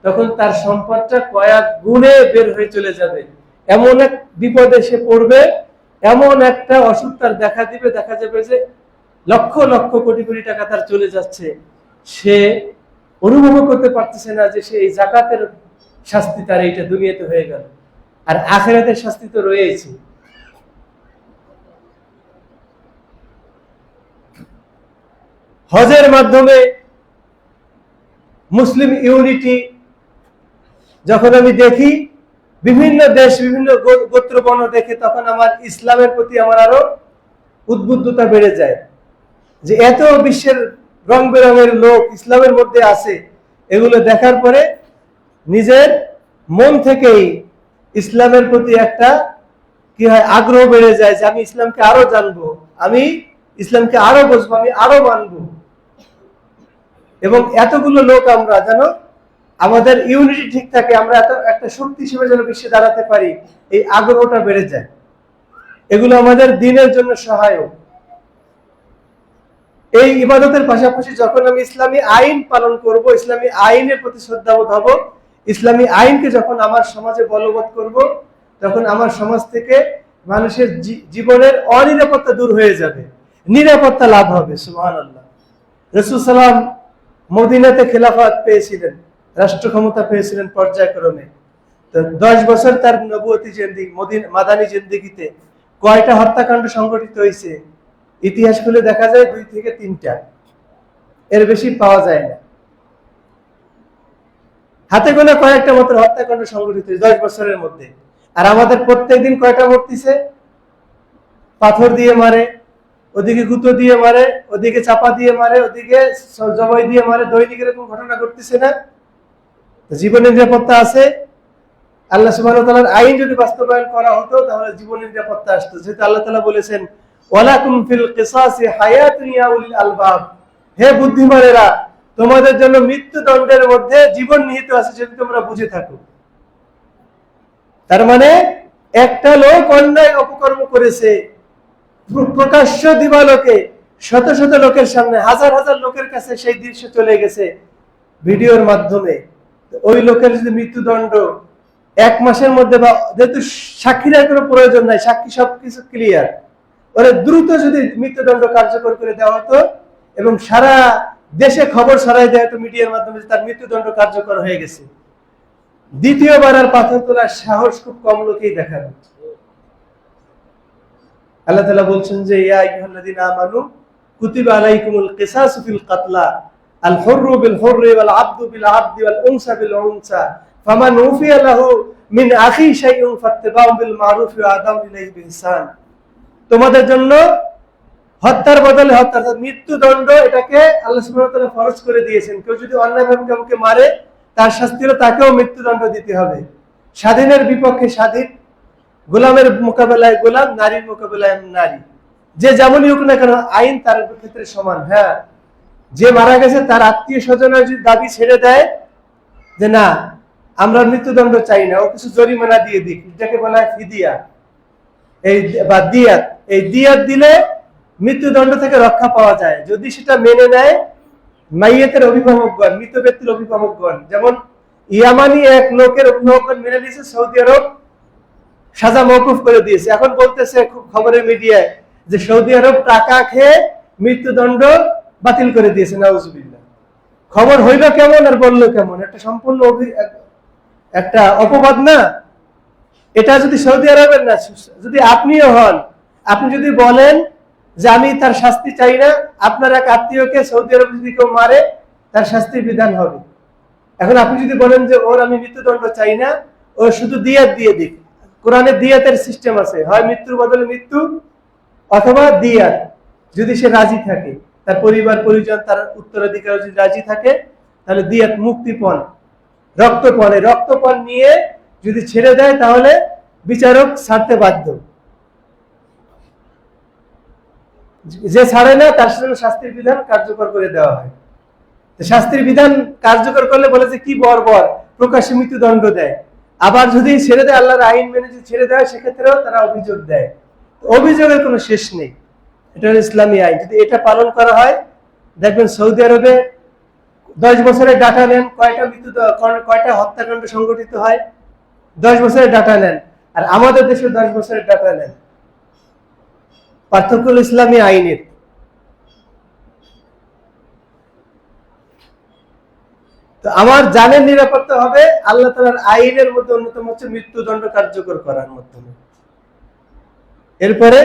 তখন তার সম্পদটা কয়েক গুণে বের হয়ে চলে যাবে। এমন এক বিপদে সে পড়বে এমন একটা অসুখ তার দেখা দিবে, দেখা যাবে যে লক্ষ লক্ষ কোটি কোটি টাকা তার চলে যাচ্ছে, সে অনুভব করতে পারতেছে না যে সে এই জাকাতের শাস্তি তার এইটা দুনিয়াতে হয়ে গেল, আর আখিরাতের শাস্তি তো রয়েছে। হজের মাধ্যমে মুসলিম ইউনিটি যখন আমি দেখি, বিভিন্ন দেশ বিভিন্ন গোত্র বর্ণ দেখে, তখন আমার ইসলামের প্রতি আমার আরো উদ্বুদ্ধতা বেড়ে যায় যে এত বিশ্বের রং বেরঙের লোক ইসলামের মধ্যে আছে। এগুলো দেখার পরে নিজের মন থেকেই ইসলামের প্রতি একটা কি হয়, আগ্রহ বেড়ে যায় যে আমি ইসলামকে আরো জানবো, আমি ইসলামকে আরো বুঝবো, আমি আরো মানবো। এবং এতগুলো লোক আমরা জানো আমাদের ইউনিটি ঠিক থাকে, আমরা এত একটা শক্তি হিসেবে যেন বিশ্বে দাঁড়াতে পারি, এই আগ্রহটা বেড়ে যায়। এগুলো আমাদের দিনের জন্য সহায়ক। এই ইবাদতের পাশাপাশি যখন আমি ইসলামী আইন পালন করব, ইসলামী আইনের প্রতি শ্রদ্ধাবোধ হব, ইসলামী আইনকে যখন আমার সমাজে বলবৎ করব, তখন আমার সমাজ থেকে মানুষের জীবনের অনিরাপত্তা দূর হয়ে যাবে, নিরাপত্তা লাভ হবে। সুবহানাল্লাহ। রাসূল সাল্লাল্লাহু আলাইহি ওয়াসাল্লাম মদিনাতে খেলাফত পেয়েছিলেন, রাষ্ট্র ক্ষমতা পেয়েছিলেন পর্যায়ক্রমে। তো 10 বছর তার নবুয়তি জিন্দেগি, মাদানী জিন্দেগিতে কয়টা হত্যাকাণ্ড সংঘটিত হয়েছে? ইতিহাস খুলে দেখা যায় 2 থেকে 3টা, এর বেশি পাওয়া যায় না। হাতে গোনা কয়েকটা মাত্র হত্যাকাণ্ড সংঘটিত হয়েছে 10 বছরের মধ্যে। আর আমাদের প্রত্যেকদিন কয়টা মরতেছে? পাথর দিয়ে মারে, ওদিকে গুঁতো দিয়ে মারে, ওদিকে চাপা দিয়ে মারে, ওদিকে জবাই দিয়ে মারে, দৈনিক এরকম ঘটনা ঘটতেছে না? জীবনের নিরাপত্তা আছে? আল্লাহ সুবহানাহু ওয়া তাআলার আইন যদি বাস্তবায়ন করা হতো তাহলে জীবনের নিরাপত্তা আসতো। যেহেতু আল্লাহ তাআলা বলেছেন ওয়ালাকুম ফিল কিসাসি হায়াতুন ইয়া উলিল আলবাব, হে বুদ্ধিমানেরা, তোমাদের জন্য মৃত্যুদণ্ডের মধ্যে জীবন নিহিত আছে যদি তোমরা বুঝে থাকো। তার মানে একটা লোক অন্যায় অপকর্ম করেছে, প্রকাশ্য দিবালোকে শত শত লোকের সামনে, হাজার হাজার লোকের কাছে সেই দৃশ্য চলে গেছে ভিডিওর মাধ্যমে। ওই লোকের যদি মৃত্যুদণ্ড 1 মাসের মধ্যে, বা যেহেতু সাক্ষীর কোনো প্রয়োজন নাই, সাক্ষী সবকিছু ক্লিয়ার, ওরা দ্রুত যদি মৃত্যুদণ্ড কার্যকর করে দেওয়া হতো এবং সারা দেশে খবর ছড়াই দেওয়া হতো মিডিয়ার মাধ্যমে তার মৃত্যুদণ্ড কার্যকর হয়ে গেছে, দ্বিতীয়বার আর পাথর তোলার সাহস খুব কম লোকেই দেখাবে। আল্লাহ তাআলা বলছেন যে ইয়া আইয়ুহাল্লাযীনা আমানু কুতিবা আলাইকুমুল কিসাসু ফিল কাতলা আল হুররু বিল হুররি ওয়াল আবদু বিল আবদি ওয়াল উনসা বিল উনসা ফামান উফিয়া লাহু মিন আখি শাইউন ফাত্তাবাউ বিল মারুফ ওয়া আদাউ ইলাইহি বিহসান। তোমাদের জন্য হত্যার বদলে হত্যা, অর্থাৎ মৃত্যুদণ্ড, এটাকে আল্লাহ সুবহানাহু ওয়া তাআলা ফরজ করে দিয়েছেন। কেউ যদি অন্যায়ভাবে কাউকে মারে তার শাস্তি হলো তাকেও মৃত্যুদণ্ড দিতে হবে। স্বাধীনের বিপক্ষে স্বাধীন, গোলামের মোকাবেলায় গোলাম, নারীর মোকাবেলায় নারী, যে যেমনই হোক না কেন আইন তার ক্ষেত্রে সমান। হ্যাঁ, যে মারা গেছে তার আত্মীয় স্বজনের যদি দাবি ছেড়ে দেয় যে না আমরা মৃত্যুদণ্ড চাই না, ও কিছু জরিমানা দিয়ে দিক, এটাকে বলা হয় ফিদিয়া, এই বা দিয়াত। এই দিয়াত দিলে মৃত্যুদণ্ড থেকে রক্ষা পাওয়া যায় যদি সেটা মেনে নেয় মাইয়াতের অভিভাবকগণ, মৃত ব্যক্তির অভিভাবকগণ। যেমন ইয়ামানি এক লোকের অভিভাবকগণ মেনে নিয়েছে, সৌদি আরব সাজা মওকুফ করে দিয়েছে। এখন বলতেছে খুব খবরের মিডিয়ায় যে সৌদি আরব টাকা খেয়ে মৃত্যুদণ্ড বাতিল করে দিয়েছে। নাউজুবিল্লাহ। খবর হইল কেমন আর বললো কেমন, একটা সম্পূর্ণ একটা অপবাদ না? এটা যদি সৌদি আরবের না, যদি আপনিও হন, আপনি যদি বলেন যে আমি তার শাস্তি চাই না, আপনার এক আত্মীয়কে সৌদি আরব যদি কেউ মারে তার শাস্তির বিধান হবে। এখন আপনি যদি বলেন যে ওর আমি মৃত্যুদণ্ড চাই না, ও শুধু দিয়াত দিয়ে দিক, কোরআনে দিয়াতের সিস্টেম আছে, হয় মৃত্যুর বদলে মৃত্যু অথবা দিয়াত, যদি সে রাজি থাকে, তার পরিবার পরিজন তার উত্তরাধিকার যদি রাজি থাকে তাহলে দিয়াত মুক্তিপণ, রক্তপণ, এই রক্তপণ নিয়ে যদি ছেড়ে দেয় তাহলে বিচারক ছাড়তে বাধ্য। যে ছাড়ে না তার সাথে শাস্তির বিধান কার্যকর করে দেওয়া হয়। শাস্তির বিধান কার্যকর করলে বলে যে কি বর্বর, প্রকাশ্যে মৃত্যুদণ্ড দেয়। আবার যদি ছেড়ে দেয়, আল্লাহর আইন মেনে যদি ছেড়ে দেয়, সেক্ষেত্রেও তারা অভিযোগ দেয়। অভিযোগের কোনো শেষ নেই। এটা হলো ইসলামী আইন। যদি এটা পালন করা হয়, দেখবেন সৌদি আরবে 10 বছরের ডাটা নেন, কয়টা হত্যাকাণ্ড সংঘটিত হয়, 10 বছরের ডাটা নেন। আর আমাদের দেশে 10 বছরের ডাটা নেন, পার্থক্য হলো ইসলামী আইনের। তো আমার জানের নিরাপত্তা হবে আল্লাহ তাআলার আইনের মধ্যে অন্যতম হচ্ছে মৃত্যুদণ্ড কার্যকর করার মাধ্যমে। এরপরে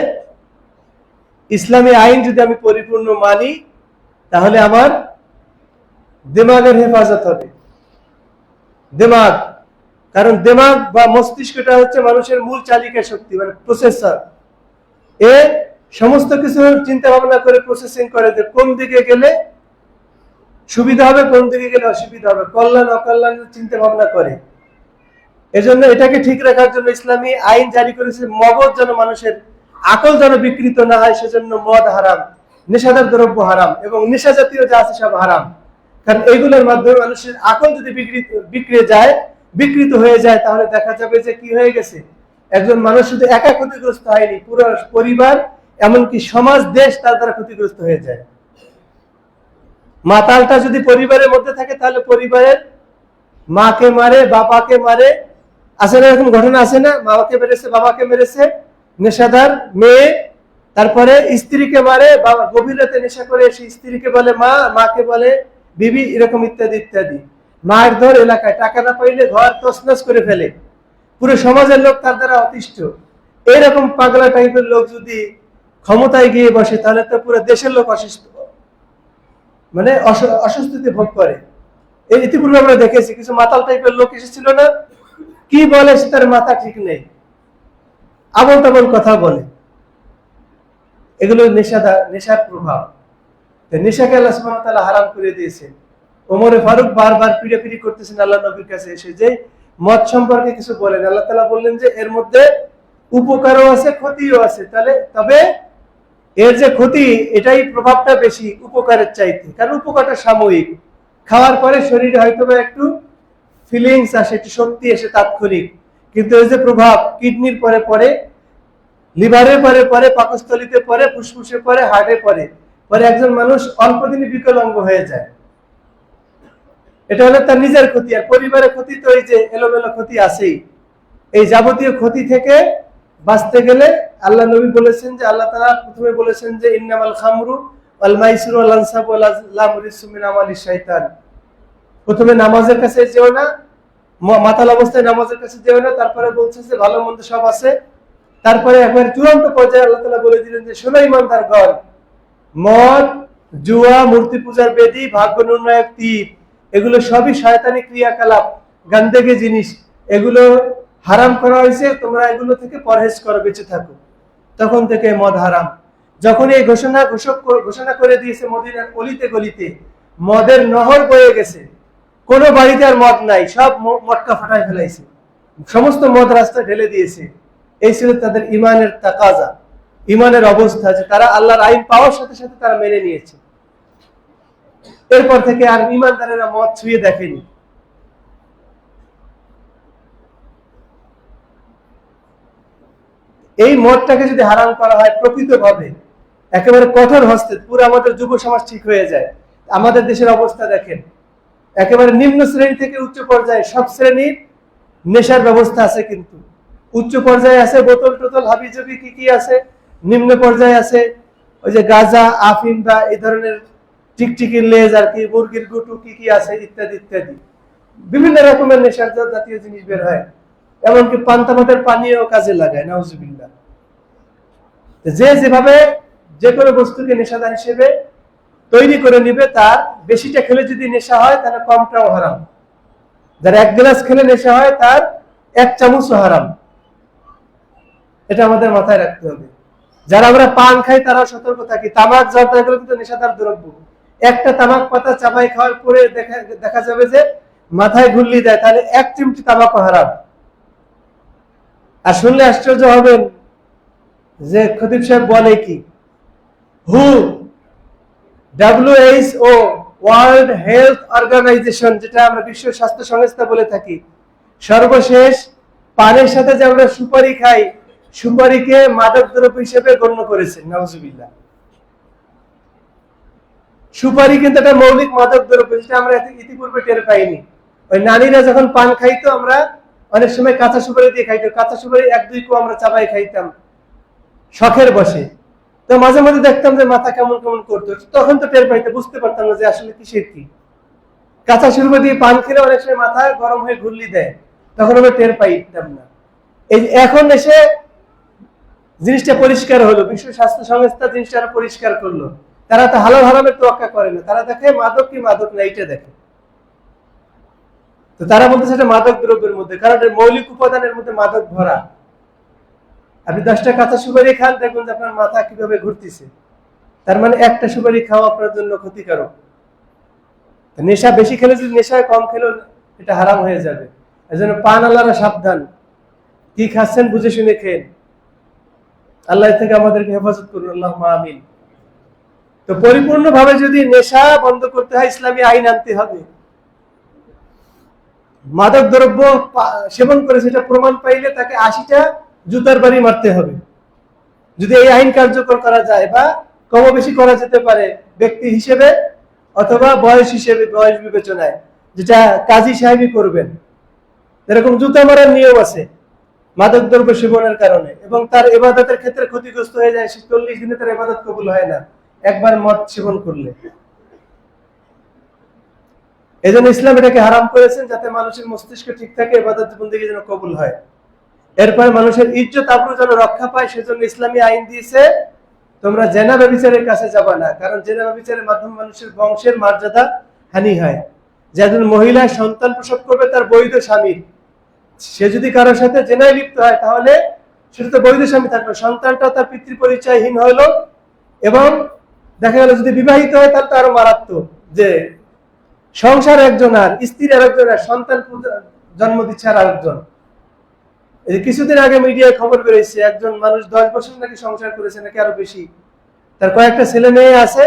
ইসলামী আইন যদি আমি পরিপূর্ণ মানি তাহলে আমার দিমাগের হেফাজত হবে। দিমাগ, কারণ দিমাগ বা মস্তিষ্কটা হচ্ছে মানুষের মূল চালিকা শক্তি, মানে প্রসেসর। এ সমস্ত কিছু চিন্তা ভাবনা করে প্রসেসিং করে যে কোন দিকে গেলে সুবিধা হবে, কোন দিকে গেলে অসুবিধা হবে, কল্যাণ অকল্যাণ চিন্তা ভাবনা করে। এজন্য এটাকে ঠিক রাখার জন্য ইসলামী আইন জারি করেছে, মগজ যেন মানুষের আকল যেন বিকৃত না হয়, সেজন্য মদ হারাম, নেশাদার দ্রব্য হারাম এবং নেশা জাতীয় যা আছে সব হারাম। কারণ এগুলোর মাধ্যমে মানুষের আকল যদি বিকৃত হয়ে যায় তাহলে দেখা যাবে যে কি হয়ে গেছে, একজন মানুষ শুধু একা ক্ষতিগ্রস্ত হয়নি, পুরো পরিবার এমনকি সমাজ দেশ তার দ্বারা ক্ষতিগ্রস্ত হয়ে যায়। মাতালটা যদি পরিবারের মধ্যে থাকে তাহলে পরিবারের মাকে মারে, বাবাকে মারে, আছে না এরকম ঘটনা আছে না? মাকে মেরেছে, বাবাকে মেরেছে, নেশাদার মেয়ে, তারপরে স্ত্রীকে মারে, বাবা গভীর রাতে নেশা করে এসে স্ত্রীকে বলে মা, মাকে বলে বিবি, এরকম ইত্যাদি ইত্যাদি। মায়ের ধর এলাকায় টাকা না পাইলে ঘর তছনছ করে ফেলে, পুরো সমাজের লোক তার দ্বারা অতিষ্ঠ। এইরকম পাগলা টাইপের লোক যদি ক্ষমতায় গিয়ে বসে তাহলে তো পুরো দেশের লোক অসুস্থ, মানে অস্বস্তিতে ভোগ করে। এই ইতিপূর্বে আমরা দেখেছি কিছু মাতাল টাইপের লোক এসেছিল না, কি বলে তার মাথা ঠিক নেই, আবল তাবল কথা বলে। এগুলো নেশার প্রভাব। নেশাকে আল্লাহ সুবহানাহু ওয়া তাআলা হারাম করে দিয়েছেন। ওমরে ফারুক বারবার পিড়াপিড়ি করতেছেন আল্লাহ নবীর কাছে এসে যে মদ সম্পর্কে কিছু বলেন। আল্লাহ তাআলা বললেন যে এর মধ্যে উপকারও আছে, ক্ষতিও আছে। তবে এর যে ক্ষতি, এটাই প্রভাবটা বেশি উপকারের চাইতে, কারণ উপকারটা সাময়িক, খাওয়ার পরে শরীরে হয়তো একটু ফিলিংস আসে, একটু শক্তি এসে তাৎক্ষণিক, কিন্তু এর যে প্রভাব কিডনির পরে পরে, লিভারের পরে পরে, পাকস্থলীতে পরে, ফুসফুসে পরে, হার্টে পরে একজন মানুষ অল্প দিনে বিকলাঙ্গ হয়ে যায়। এটা হলো তার নিজের ক্ষতি। আর পরিবারের ক্ষতি তো এই যে এলোমেলো ক্ষতি আছেই। এই যাবতীয় ক্ষতি থেকে বাঁচতে গেলে আল্লাহ নবী বলেছেন যে, আল্লাহ তাআলা প্রথমে বলেছেন যে ইন্নামাল খামরু ওয়াল মাইসিরু ওয়াল আনসাবু ওয়াল আজলামু রিজসুম মিন আমালিশ শাইতান। প্রথমে নামাজের কাছে যেও না, মাতাল অবস্থায় নামাজের কাছে যেও না, তারপরে বলছে যে ভালো মন্দ সব আছে, তারপরে একবার চূড়ান্ত পর্যায়ে আল্লাহ তাআলা বলে দিলেন যে শোনো ইমানদারগণ, মদ, জুয়া, মূর্তি পূজার বেদী, ভাগ্য নির্ণায়ক তীর, এগুলো সবই শয়তানি ক্রিয়াকলাপ, গান্দেগে জিনিস, এগুলো হারাম করা হয়েছে, তোমরা এগুলো থেকে পরহেজ করো, বেঁচে থাকো। তখন থেকে মদ হারাম। যখন এই ঘোষণা করে দিয়েছে, মদিনার অলিতে গলিতে মদের নহর বয়ে গেছে, কোনো বাড়িতে আর মদ নাই, সব মটকা ফাটায় ফেলাইছে, সমস্ত মদ রাস্তায় ঢেলে দিয়েছে। এই ছিল তাদের ইমানের তাকাজা, ইমানের অবস্থা, যে তারা আল্লাহর আইন পাওয়ার সাথে সাথে তারা মেনে নিয়েছে। এরপর থেকে আর ইমানদারেরা মদ ছুঁয়ে দেখেনি। এই মদটাকে যদি হারাম করা হয় প্রকৃতভাবে, একেবারে কঠোর হস্তে, পুরো আমাদের যুব সমাজ ঠিক হয়ে যায়। আমাদের দেশের অবস্থা দেখেন, একেবারে নিম্ন শ্রেণী থেকে উচ্চ পর্যায়ে সব শ্রেণীর নেশার ব্যবস্থা আছে, কিন্তু উচ্চ পর্যায়ে আছে বোতল টোতল হাবিজাবি কি কি আছে, নিম্ন পর্যায়ে আছে ওই যে গাঁজা, আফিম বা এই ধরনের টিকটিকির লেজ আর কি, মুরগির গুটু কি কি আছে ইত্যাদি ইত্যাদি, বিভিন্ন রকমের নেশার জাতীয় জিনিস বের হয়। এমনকি পান্তা ভাতের পানীয় কাজে লাগায়, নাউজুবিল্লাহ। যে যেভাবে যে কোনো বস্তুকে নেশাদার হিসেবে তৈরি করে নিবে, তার বেশিটা খেলে যদি নেশা হয় তাহলে কমটাও হারাম। যার এক গ্লাস খেলে নেশা হয় তার এক চামচও হারাম। এটা আমাদের মাথায় রাখতে হবে। যারা আমরা পান খাই তারাও সতর্ক থাকি। তামাক জর্দা এগুলো কিন্তু নেশাদার দ্রব্য। একটা তামাক পাতা চাবাই খাওয়ার পরে দেখা যাবে যে মাথায় ঘুরলি দেয়, তাহলে এক চিমটি তামাকও হারাম। আর শুনলে আশ্চর্য হবেন যে খতিব সাহেব বলে কি, WHO ওয়ার্ল্ড হেলথ অর্গানাইজেশন, যেটা আমরা বিশ্ব স্বাস্থ্য সংস্থা বলে থাকি, সর্বশেষ পানের সাথে যে আমরা সুপারি খাই, সুপারিকে মাদক দ্রব্য হিসেবে গণ্য করেছে। নাউজুবিল্লাহ। সুপারি কিন্তু একটা মৌলিক মাদক দ্রব্য, যেটা আমরা ইতিপূর্বে টের পাইনি। ওই নারীরা যখন পান খাইতো, আমরা অনেক সময় কাঁচা সুপারি দিয়ে খাইতো, কাঁচা সুপারি 1-2 কো আমরা চাবাই খাইতাম শখের বসে। তো মাঝে মাঝে দেখতাম যে মাথা কেমন কেমন করতো, তখন তো টের পাইতে বুঝতে পারতাম না যে আসলে কিসের কি। কাঁচা সুরমা দিয়ে পান খেলে অনেক সময় মাথা গরম হয়ে ঘুরলি দেয়, তখন আমরা টের পাইতাম না। এই এখন এসে জিনিসটা পরিষ্কার হলো, বিশ্ব স্বাস্থ্য সংস্থা জিনিসটা পরিষ্কার করলো। তারা তো হালাল হারামের তোয়াক্কা করে না, তারা দেখে মাদক কি মাদক না এইটা দেখে। তো তারা বলতেছে এটা মাদক দ্রব্যের মধ্যে, কারণ এর মৌলিক উপাদানের মধ্যে মাদক ভরা। আপনি 10টা কাঁচা সুপারি খান, দেখবেন যে আপনার মাথা কিভাবে ঘুরতেছে, তার মানে একটা সুপারি খাওয়া আপনার জন্য ক্ষতিকারক। নেশা বেশি খেলে যদি নেশায় কম খেলেও এটা হারাম হয়ে যাবে। এজন্য পান আল্লাহরা সাবধান, কি খাচ্ছেন বুঝে শুনে খেন। আল্লাহ থেকে আমাদেরকে হেফাজত করুন, আল্লাহুম্মা আমিন। তো পরিপূর্ণভাবে যদি নেশা বন্ধ করতে হয়, ইসলামী আইন আনতে হবে। মাদক দ্রব্য সেবন করে সেটা প্রমাণ পাইলে তাকে 80টা জুতার বাড়ি মারতে হবে। যদি এই আইন কার্যকর করা যায়, বা কম বেশি করা যেতে পারে ব্যক্তি হিসেবে অথবা বয়স হিসেবে, বয়স বিবেচনায়, যেটা কাজী সাহেবই করবেন। এরকম জুতা মারার নিয়ম আছে মাদক দ্রব্য সেবনের কারণে, এবং তার ইবাদতের ক্ষেত্রে ক্ষতিগ্রস্ত হয়ে যায়। 40 দিনে তার ইবাদত কবুল হয় না একবার মদ সেবন করলে। এজন্য ইসলাম এটাকে হারাম করেছেন, যাতে মানুষের মস্তিষ্ক ঠিক থাকে, ইবাদত বন্দেগী যেন কবুল হয়। এরপর মানুষের ইজ্জত আবরু যেন রক্ষা পায়, সেজন্য ইসলামী আইন দিয়েছে তোমরা জেনা ব্যভিচারের কাছে যাবা না, কারণ জেনা ব্যভিচারের মাধ্যমে মানুষের বংশের মর্যাদা হানি হয়। যে একজন মহিলা সন্তান প্রসব করবে তার বৈধ স্বামীর, সে যদি কারোর সাথে জেনায় লিপ্ত হয় তাহলে সেটা তো বৈধ স্বামী থাকবে, সন্তানটা তার পিতৃ পরিচয়হীন হলো। এবং দেখা গেল যদি বিবাহিত হয় তাহলে তো আরো মারাত্মক, যে সংসার একজন আর স্ত্রীর আরেকজন, আর সন্তান জন্ম দিচ্ছে আর আরেকজন। এই কিছুদিন আগে মিডিয়ায় খবর বেরিয়েছে, একজন মানুষ 10 বছর নাকি সংসার করেছে, নাকি আরো বেশি, তার কয়েকটা ছেলে মেয়ে আছে,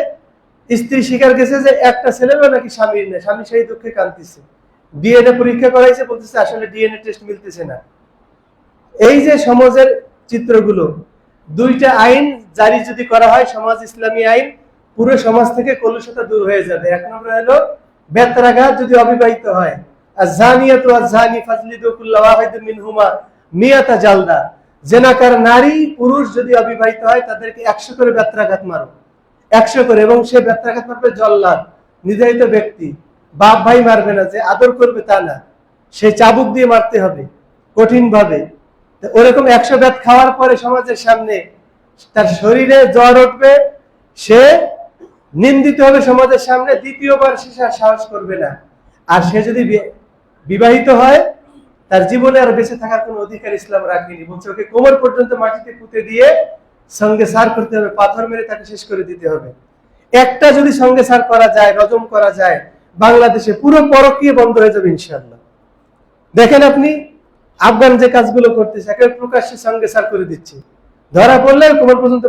স্ত্রী স্বীকার গেছে যে একটা ছেলেও নাকি স্বামীর নেই, স্বামী সেই দুঃখে কাঁদতেছে। ডিএনএ পরীক্ষা করাইছে, বলতেছে আসলে ডিএনএ টেস্ট মিলতেছে না। এই যে সমাজের চিত্রগুলো, 2টা আইন জারি যদি করা হয়, সমাজ ইসলামী আইন, পুরো সমাজ থেকে কলুষতা দূর হয়ে যাবে। 1 নম্বর হলো বেত্রাঘাত যদি অবিবাহিত হয়, আর জানিয়াতু আর জানি ফাজলিদু কুল্লা ওয়াহিদিন মিনহুমা মিয়াতা জালদা, জেনাকার নারী পুরুষ যদি অবিবাহিত হয় তাদেরকে 100 করে বেত্রাঘাত মারো, 100 করে। এবং সে বেত্রাঘাত মারবে জল্লাদ, নির্ধারিত ব্যক্তি, বাপ ভাই মারবে না, যে আদর করবে তা না, সে চাবুক দিয়ে মারতে হবে কঠিন ভাবে। ওরকম 100 বেত খাওয়ার পরে সমাজের সামনে তার শরীরে জ্বর উঠবে, সে নিন্দিত হবে সমাজের সামনে, দ্বিতীয়বার সে সাহস করবে না। আর সে যদি বিবাহিত হয়, তার জীবনে আর বেঁচে থাকার কোনো অধিকার ইসলাম রাখেনি, বলছে ওকে কোমর পর্যন্ত মাটিতে পুঁতে দিয়ে সঙ্গে সার করতে হবে, পাথর মেরে তাকে শেষ করে দিতে হবে। একটা যদি সঙ্গে সার করা যায়, রজম করা যায়, বাংলাদেশে পুরো পরকীয়া বন্ধ হয়ে যাবে ইনশাআল্লাহ। দেখেন আপনি আফগান যে কাজগুলো করতেছে, একেবারে প্রকাশ্যে সঙ্গে সার করে দিচ্ছে, ধরা পড়লে কোমর পর্যন্ত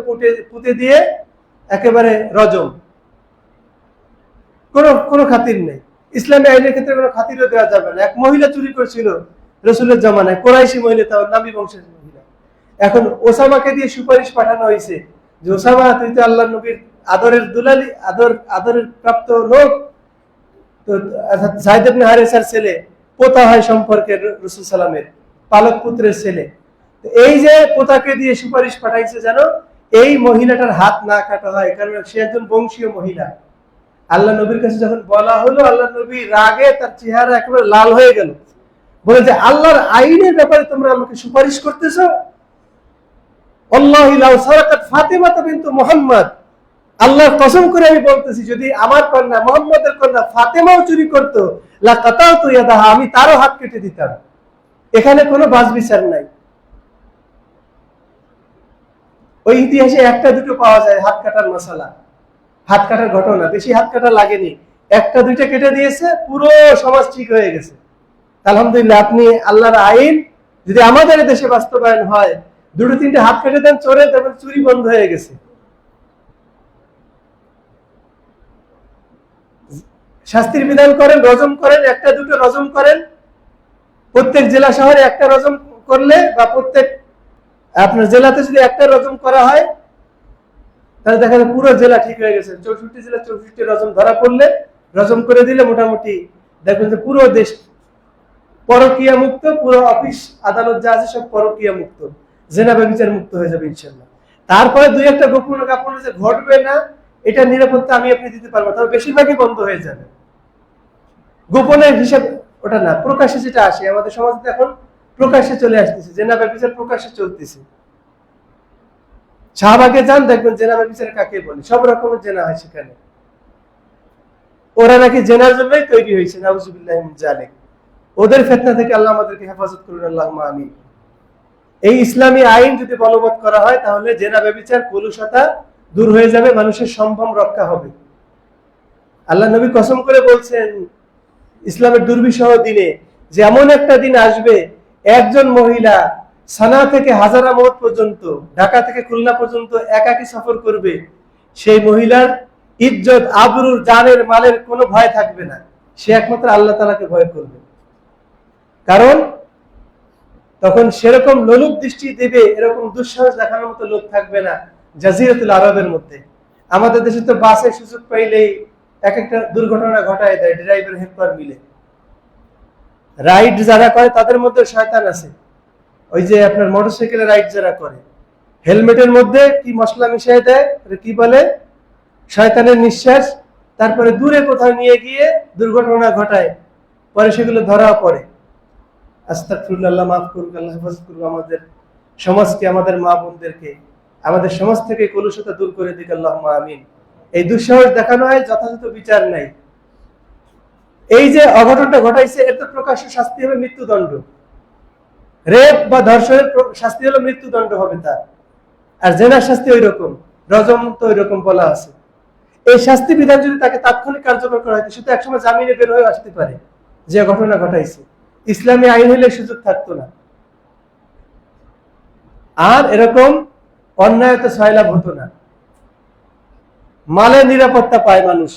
পুঁতে দিয়ে একেবারে রজম, কোনো খাতির নেই। ইসলামী আইনের ক্ষেত্রে কোনো খাতিরও দেওয়া যাবে না। এক মহিলা চুরি করছিল রসুলের জামানায়, কোরাইশি মহিলা, তাও নাবী বংশের মহিলা। এখন ওসামাকে দিয়ে সুপারিশ পাঠানো হয়েছে যে ওসামা, তুই তো আল্লাহ নবীর আদরের দুলালি, আদরের প্রাপ্ত লোক, তো যায়েদ ইবনে হারেসার ছেলে, পোতা হয় সম্পর্কের রাসূল সাল্লামের পালক পুত্রের ছেলে। এই যে পোতাকে দিয়ে সুপারিশ পাঠাইছে যেন এই মহিলাটার হাত না কাটা হয়, কারণ সে একজন বংশীয় মহিলা। আল্লাহ নবীর কাছে যখন বলা হলো, আল্লাহ নবী রাগে তার চেহারা একেবারে লাল হয়ে গেল, বলে যে আল্লাহর আইনের ব্যাপারে তোমরা আমাকে সুপারিশ করতেছো? আল্লাহি লাউ সারাকাত ফাতিমা বিনতু মুহাম্মদ, আল্লাহর কসম করে আমি বলতেছি, যদি আমার কন্যা মুহাম্মদের কন্যা ফাতেমাও চুরি করতো, লা কাতাউতু ইয়াদাহা, আমি তারও হাত কেটে দিতাম। এখানে কোনো বাছবিচার নাই। ওই ইতিহাসে একটা দুটো পাওয়া যায় হাত কাটার মশালা, হাত কাটার ঘটনা, বেশি হাত কাটা লাগেনি, একটা দুইটা কেটে দিয়েছে, পুরো সমাজ ঠিক হয়ে গেছে। আলহামদুলিল্লাহ, আপনি আল্লাহর আইন যদি আমাদের দেশে বাস্তবায়ন হয়, 2-3টে হাত কেটে দেন চোরে, তখন চুরি বন্ধ হয়ে গেছে। শাস্তির বিধান করেন, রজম করেন, একটা দুটো রজম করেন, প্রত্যেক জেলা শহরে একটা রজম করলে, বা প্রত্যেক আপনার জেলাতে যদি একটা রজম করা হয়, তাহলে দেখা যায় পুরো জেলা ঠিক হয়ে গেছে। 64 জেলা 64 রজম ধরা পড়লে, রজম করে দিলে মোটামুটি দেখবেন যে পুরো দেশ পরকীয়া মুক্ত, পুরো অফিস আদালত যা আছে সব পরকীয়া মুক্ত, জেনা ব্যভিচার মুক্ত হয়ে যাবে ইনশাআল্লাহ। তারপরে দুই একটা গোপন যে ঘটবে না, এটা নিরাপত্তা আমি আপনি দিতে পারবো, তবে বেশিরভাগই বন্ধ হয়ে যাবে। গোপনের হিসাব ওটা না, প্রকাশ্যে যেটা আসে আমাদের সমাজে এখন প্রকাশ্যে চলে আসতেছে, জেনা ব্যভিচার প্রকাশ্যে চলতেছে। শাহবাগে যান, দেখবেন জেনা ব্যভিচার কাকে বলে, সব রকমের জেনা হয় সেখানে। ওরা নাকি জেনার জন্যই তৈরি হয়েছে, নাউজুবিল্লাহ মিন যালিক। ওদের ফিতনা থেকে আল্লাহ আমাদেরকে হেফাজত করুন, আল্লাহুম্মা আমিন। এই ইসলামী আইন যদি বলবৎ করা হয় তাহলে জেনা ব্যভিচার কলুষতা দূর হয়ে যাবে, মানুষের সম্ভ্রম রক্ষা হবে। আল্লাহ নবী কসম করে বলছেন ইসলামের দুর্বিষহ দিনে, যে এমন একটা দিন আসবে একজন মহিলা সানা থেকে হাজারাবাদ পর্যন্ত, ঢাকা থেকে খুলনা পর্যন্ত একাকী সফর করবে, সেই মহিলার ইজ্জত আবরুর জানের মালের কোনো ভয় থাকবে না, সে একমাত্র আল্লাহ তাআলাকে ভয় করবে। কারণ তখন সেরকম লোলুপ দৃষ্টি দেবে, এরকম দুঃসাহস দেখানোর মতো লোক থাকবে না জাজিরাতুল আরবের মধ্যে। আমাদের দেশে তো বাসে সুযোগ পাইলেই এক একটা দুর্ঘটনা ঘটায় দেয় ড্রাইভার হেল্পার মিলে। রাইড যারা করে তাদের মধ্যে শয়তান আছে। ওই যে আপনার মোটরসাইকেলে রাইড যারা করে, হেলমেটের মধ্যে কি মশলা মিশিয়ে দেয়, কি বলে, শয়তানের নিঃশ্বাস। তারপরে দূরে কোথাও নিয়ে গিয়ে দুর্ঘটনা ঘটায়, পরে সেগুলো ধরা পড়ে। আস্তাগফিরুল্লাহ, আল্লাহ মাফ করুক, আল্লাহ হেফাজত করুক আমাদের সমাজকে, আমাদের মা বোনদেরকে, আমাদের সমাজ থেকে কলুষতা দূর করে দিক, আল্লাহুম্মা আমিন। এই দুঃসাহস দেখানো হয়, যথাযথ বিচার নাই। এই যে অঘটনটা ঘটাইছে, এর তো প্রকাশ্য শাস্তি হবে মৃত্যুদণ্ড। রেপ বা ধর্ষণের শাস্তি হলো মৃত্যুদণ্ড হবে তার। আর জেনার শাস্তি ওই রকম, রজম তো ওই রকম বলা আছে। এই শাস্তি বিধান যদি তাকে তাৎক্ষণিক কার্যকর করা হয়তো, সে তো একসময় জামিনে বের হয়ে আসতে পারে, যে ঘটনা ঘটাইছে। ইসলামী আইন হলে সুযোগ থাকতো না, আর এরকম অন্যায় তো সয়লাভ হতো না। মালের নিরাপত্তা পায় মানুষ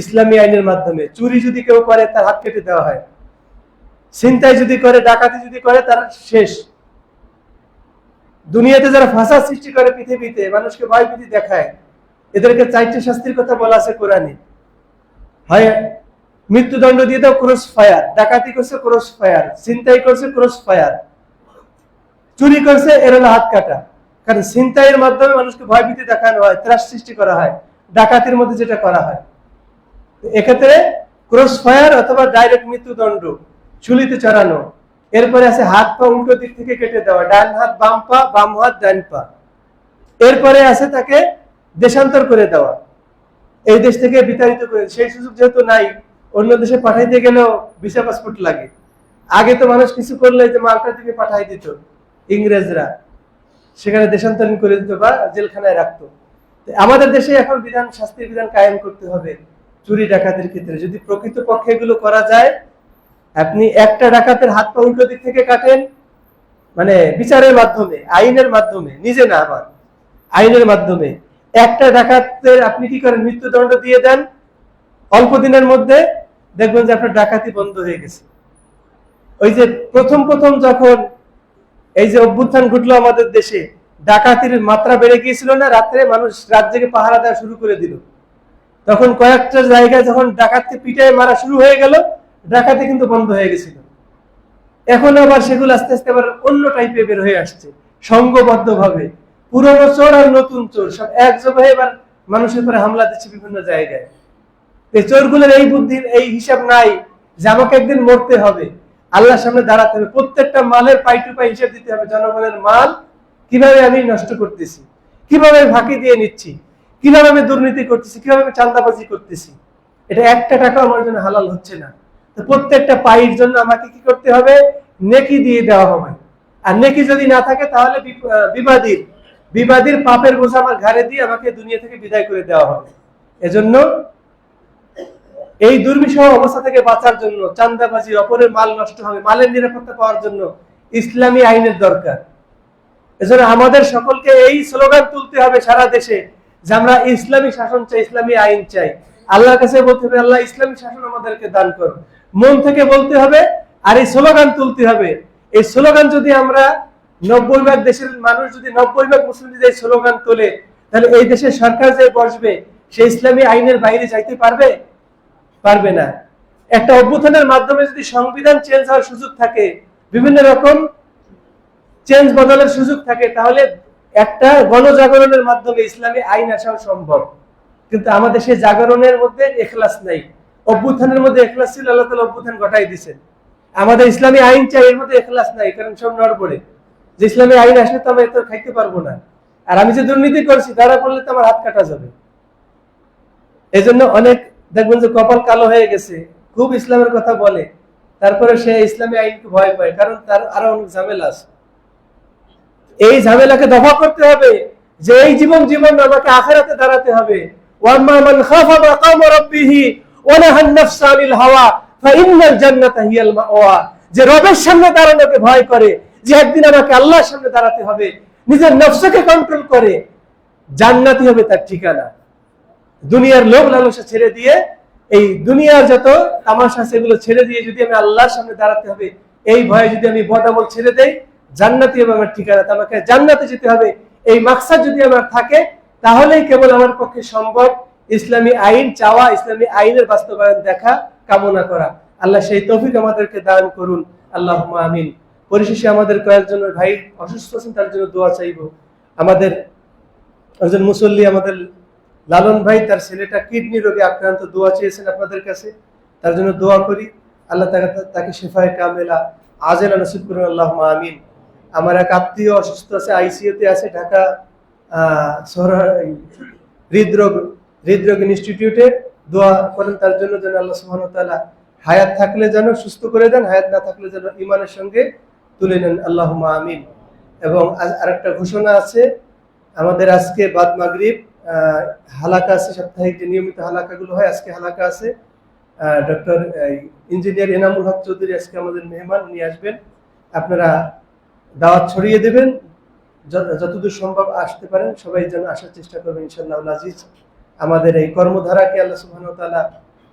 ইসলামী আইনের মাধ্যমে। চুরি যদি কেউ করে তার হাত কেটে দেওয়া হয়, ছিনতাই যদি করে, ডাকাতি যদি করে, তার শেষ। দুনিয়াতে যারা ফাসাদ সৃষ্টি করে পৃথিবীতে, মানুষকে ভয়ভীতি দেখায়, এদেরকে 4টি শাস্তির কথা বলা আছে কোরআনে। হয় মৃত্যুদণ্ড দিয়ে দাও, ক্রস ফায়ার। ডাকাতি করছে, ক্রস ফায়ার। ছিনতাই করছে, ক্রস ফায়ার। চুরি করছে, এর হলো হাত কাটা। কারণ ছিনতাইয়ের মাধ্যমে মানুষকে ভয়ভীতি দেখানো হয়, ত্রাস সৃষ্টি করা হয়, ডাকাতির মধ্যে যেটা করা হয়। এক্ষেত্রে ক্রস ফায়ার অথবা ডাইরেক্ট মৃত্যুদণ্ড, চুলিতে চড়ানো। এরপরে আছে হাত পা উল্টো দিক থেকে কেটে দেওয়া, ডান হাত বাম পা, বাম হাত ডান পা। এরপরে আছে তাকে দেশান্তর করে দেওয়া, এই দেশ থেকে বিতাড়িত করে। সেই সুযোগ যেহেতু নাই, অন্য দেশে পাঠাইতে গেলেও ভিসা পাসপোর্ট লাগে। আগে তো মানুষ কিছু করলে যে মালটা থেকে পাঠাই দিত ইংরেজরা, সেখানে দেশান্তরণ করে দিত বা জেলখানায় রাখতো। আমাদের দেশে এখন বিধান, শাস্তির বিধান কায়েম করতে হবে চুরি ডাকাতির ক্ষেত্রে। যদি প্রকৃত পক্ষে এগুলো করা যায়, আপনি একটা ডাকাতের হাত পা উল্টো দিক থেকে কাটেন, মানে বিচারের মাধ্যমে, আইনের মাধ্যমে, নিজে না, আবার আইনের মাধ্যমে একটা ডাকাতের আপনি কি করেন, মৃত্যুদণ্ড দিয়ে দেন, অল্প দিনের মধ্যে দেখবেন যে আপনার ডাকাতি বন্ধ হয়ে গেছে। ওই যে প্রথম যখন এই যে অভ্যুত্থান ঘটলো আমাদের দেশে, ডাকাতির মাত্রা বেড়ে গিয়েছিল না, রাত্রে মানুষ রাত জেগে পাহারা দেওয়া শুরু করে দিল। তখন কয়েকটা জায়গায় যখন ডাকাতকে পিটায় মারা শুরু হয়ে গেল, ডাকাতি কিন্তু বন্ধ হয়ে গেছিল। এখন আবার সেগুলো আস্তে আস্তে আবার অন্য টাইপে বের হয়ে আসছে, সংঘবদ্ধ ভাবে। পুরনো চোর আর নতুন চোর সব একযোগে এবার মানুষের উপরে হামলা দিচ্ছে বিভিন্ন জায়গায়। এই চোরগুলোর এই বুদ্ধির এই হিসাব নাই যে আমাকে একদিন মরতে হবে, আল্লাহর সামনে দাঁড়াতে হবে, প্রত্যেকটা মালের পাই টু পাই হিসাব দিতে হবে। জনগণের মাল কিভাবে আমি নষ্ট করতেছি, কিভাবে ফাঁকি দিয়ে নিচ্ছি, কিভাবে আমি দুর্নীতি করতেছি, কিভাবে আমি চাঁদাবাজি করতেছি, এটা একটা টাকা আমার জন্য হালাল হচ্ছে না। তো প্রত্যেকটা পাইয়ের জন্য আমাকে কি করতে হবে, নেকি দিয়ে দেওয়া হবে। আর নেকি যদি না থাকে তাহলে বিবাদীর পাপের বোঝা আমার ঘাড়ে দিয়ে আমাকে দুনিয়া থেকে বিদায় করে দেওয়া হবে। এজন্য এই দুর্বিষহ অবস্থা থেকে বাঁচার জন্য, চাঁদাবাজি, অপরের মাল নষ্ট হবে, মালের নিরাপত্তা পাওয়ার জন্য ইসলামী আইনের দরকার। এজন্য আমাদের সকলকে এই স্লোগান তুলতে হবে সারা দেশে যে আমরা ইসলামী শাসন চাই, ইসলামী আইন চাই। আল্লাহর কাছে বলতে হবে, আল্লাহ ইসলামী শাসন আমাদেরকে দান করুন, মন থেকে বলতে হবে। আর এই স্লোগান তুলতে হবে। এই স্লোগান যদি আমরা 90% দেশের মানুষ, যদি 90% মুসলিম যদি এই স্লোগান তোলে, তাহলে এই দেশের সরকার যে বসবে সে ইসলামী আইনের বাইরে যাইতে পারবে না। একটা অভ্যুত্থানের মাধ্যমে যদি সংবিধান চেঞ্জ হওয়ার সুযোগ থাকে, বিভিন্ন রকম চেঞ্জ বদলের সুযোগ থাকে, তাহলে একটা গণজাগরণের মাধ্যমে ইসলামী আইন আসাও সম্ভব, কিন্তু আমাদের সেই জাগরণের মধ্যে ইখলাস নাই। অভ্যুত্থানের মধ্যে ইখলাস ছিল, আল্লাহ তাআলা অভ্যুত্থান ঘটাই দিয়েছেন। আমাদের ইসলামী আইন চাই, এর মধ্যে ইখলাস নাই, কারণ সব নড়বড়ে। যে ইসলামী আইন আসলে তো আমরা এত খাইতে পারবো না, আর আমি যে দুর্নীতি করছি তারা করলে তো আমার হাত কাটা যাবে। এই জন্য অনেক দেখবেন যে কপাল কালো হয়ে গেছে, খুব ইসলামের কথা বলে, তারপরে সে ইসলামী আইনকে ভয় পায়, কারণ তার আরো অনেক ঝামেলা আছে। এই ঝামেলাকে দফা করতে হবে, যে এই জীবন আমাকে আখিরাতে দাঁড়াতে হবে। ওয়াম্মা মান খাফা মাকাম রাব্বিহি ওয়া নাহান নাফসা আনিল হাওয়া ফাইন্নাল জান্নাতা হিয়াল মাওয়া। যে রবের সামনে দাঁড়ানোকে ভয় করে, যে একদিন আমাকে আল্লাহর সামনে দাঁড়াতে হবে, নিজের নফসকে কন্ট্রোল করে, জান্নাতই হবে তার ঠিকানা। দুনিয়ার লোভ লালসা ছেড়ে দিয়ে, এই দুনিয়ার যত তামাশা সেগুলো ছেড়ে দিয়ে যদি আমি আল্লাহর সামনে দাঁড়াতে হবে এই ভয়ে যদি আমি বদামল ছেড়ে দেই, জান্নাতই হবে আমার ঠিকানা। আমাকে জান্নাতে যেতে হবে, এই মাকসাদ যদি আমার থাকে, তাহলেই কেবল আমার পক্ষে সম্ভব ইসলামী আইন চাওয়া, ইসলামী আইনের বাস্তবায়ন দেখা, কামনা করা। আল্লাহ সেই তৌফিক আমাদেরকে দান করুন, আল্লাহুম্মা আমিন। পরিশেষে আমাদের কয়েকজন ভাই অসুস্থ আছেন, তার জন্য দোয়া চাইব। আমাদের একজন মুসল্লি, আমাদের লালন ভাই, তার ছেলেটা কিডনি রোগে আক্রান্ত, দোয়া চেয়েছেন আপনাদের কাছে, তার জন্য দোয়া করি। আল্লাহ তাকে শিফায়ে কামেলা আজেলা নসিব করুন, আল্লাহুম্মা আমিন। আমার এক আত্মীয় অসুস্থ আছে, আইসিইউতে আছে, ঢাকা হৃদরোগ ইনস্টিটিউটে, দোয়া করেন তার জন্য, যেন আল্লাহ সুবহানাহু ওয়া তাআলা হায়াত থাকলে যেন সুস্থ করে দেন, হায়াত না থাকলে যেন ঈমানের সঙ্গে তুলে নেন, আল্লাহুম্মা আমিন। এবং আরেকটা ঘোষণা আছে, আমাদের আজকে বাদ মাগরিব হালাকা আছে, সাপ্তাহিক যে নিয়মিত হালাকাগুলো হয়, আজকে হালাকা আছে। ডক্টর ইঞ্জিনিয়ার এনামুল হক চৌধুরী আজকে আমাদের মেহমান, নিয়ে আসবেন। আপনারা দাওয়াত ছড়িয়ে দেবেন, যতদূর সম্ভব আসতে পারেন, সবাই যেন আসার চেষ্টা করবেন ইনশাআল্লাহ আজিজ। আমাদের এই কর্মধারাকে আল্লাহ সুবহানাহু ওয়া তাআলা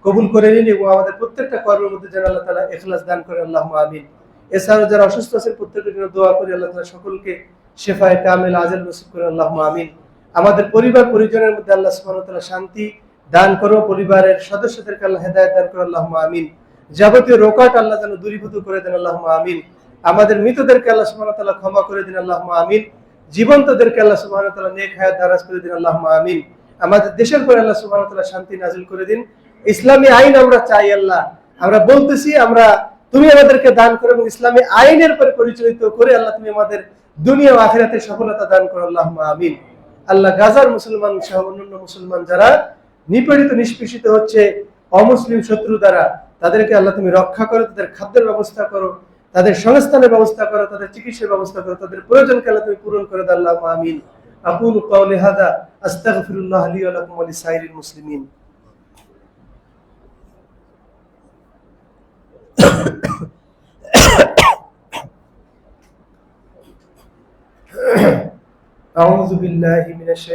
কবুল করে নিন, এবং আমাদের প্রত্যেকটা কর্মের মধ্যে যেন আল্লাহ তাআলা ইখলাস দান করেন, আল্লাহুম্মা আমিন। এছাড়াও যারা অসুস্থ আছেন প্রত্যেকের জন্য দোয়া করি, আল্লাহ তাআলা সকলকে শিফায়ে কামেলা আজেল নসিব করেন, আল্লাহুম্মা আমিন। আমাদের পরিবার পরিজনের মধ্যে আল্লাহ সুবহানাহু ওয়া তাআলা শান্তি দান করো, পরিবারের সদস্যদেরকে আল্লাহ হেদায়েত দান করো, আল্লাহুম্মা আমিন। যাবতীয় রোকাট আল্লাহ যেন দূরীভূত করে দেন, আল্লাহুম্মা আমিন। আমাদের মৃতদেরকে আল্লাহ সুবহানাহু ওয়া তাআলা ক্ষমা করে দিন, আল্লাহুম্মা আমিন। জীবন্তদেরকে আল্লাহ সুবহানাহু ওয়া তাআলা নেক হায়াত দারাজ করে দিন, আল্লাহুম্মা আমিন। আমাদের দেশের উপর আল্লাহ সুবহানাহু ওয়া তাআলা শান্তি নাযিল করে দিন। ইসলামী আইন আমরা চাই আল্লাহ, আমরা বলতেছি, আমরা তুমি আমাদেরকে দান করো, এবং ইসলামী আইনের উপর পরিচালিত করে আল্লাহ তুমি আমাদের দুনিয়া ও আখিরাতে সফলতা দান করো, আল্লাহুম্মা আমিন। আল্লাহ গাজার মুসলমান সহ অন্যান্য মুসলমান যারা নিপীড়িত নিষ্পেষিত হচ্ছে অমুসলিম শত্রু দ্বারা, তাদেরকে আল্লাহ তুমি রক্ষা করো, তাদের খাদ্যের ব্যবস্থা করো, তাদের সংস্থানের ব্যবস্থা করো, তাদের চিকিৎসার ব্যবস্থা করো, তাদের প্রয়োজনকে আল্লাহ তুমি পূরণ করে দাও, আল্লাহুম্মা আমিন। আকুলু কাওলি হাযা আস্তাগফিরুল্লাহ লি ওয়া লাকুম ওয়া লিসাইরিল মুসলিমিন। আউযু বিল্লাহি মিনাশ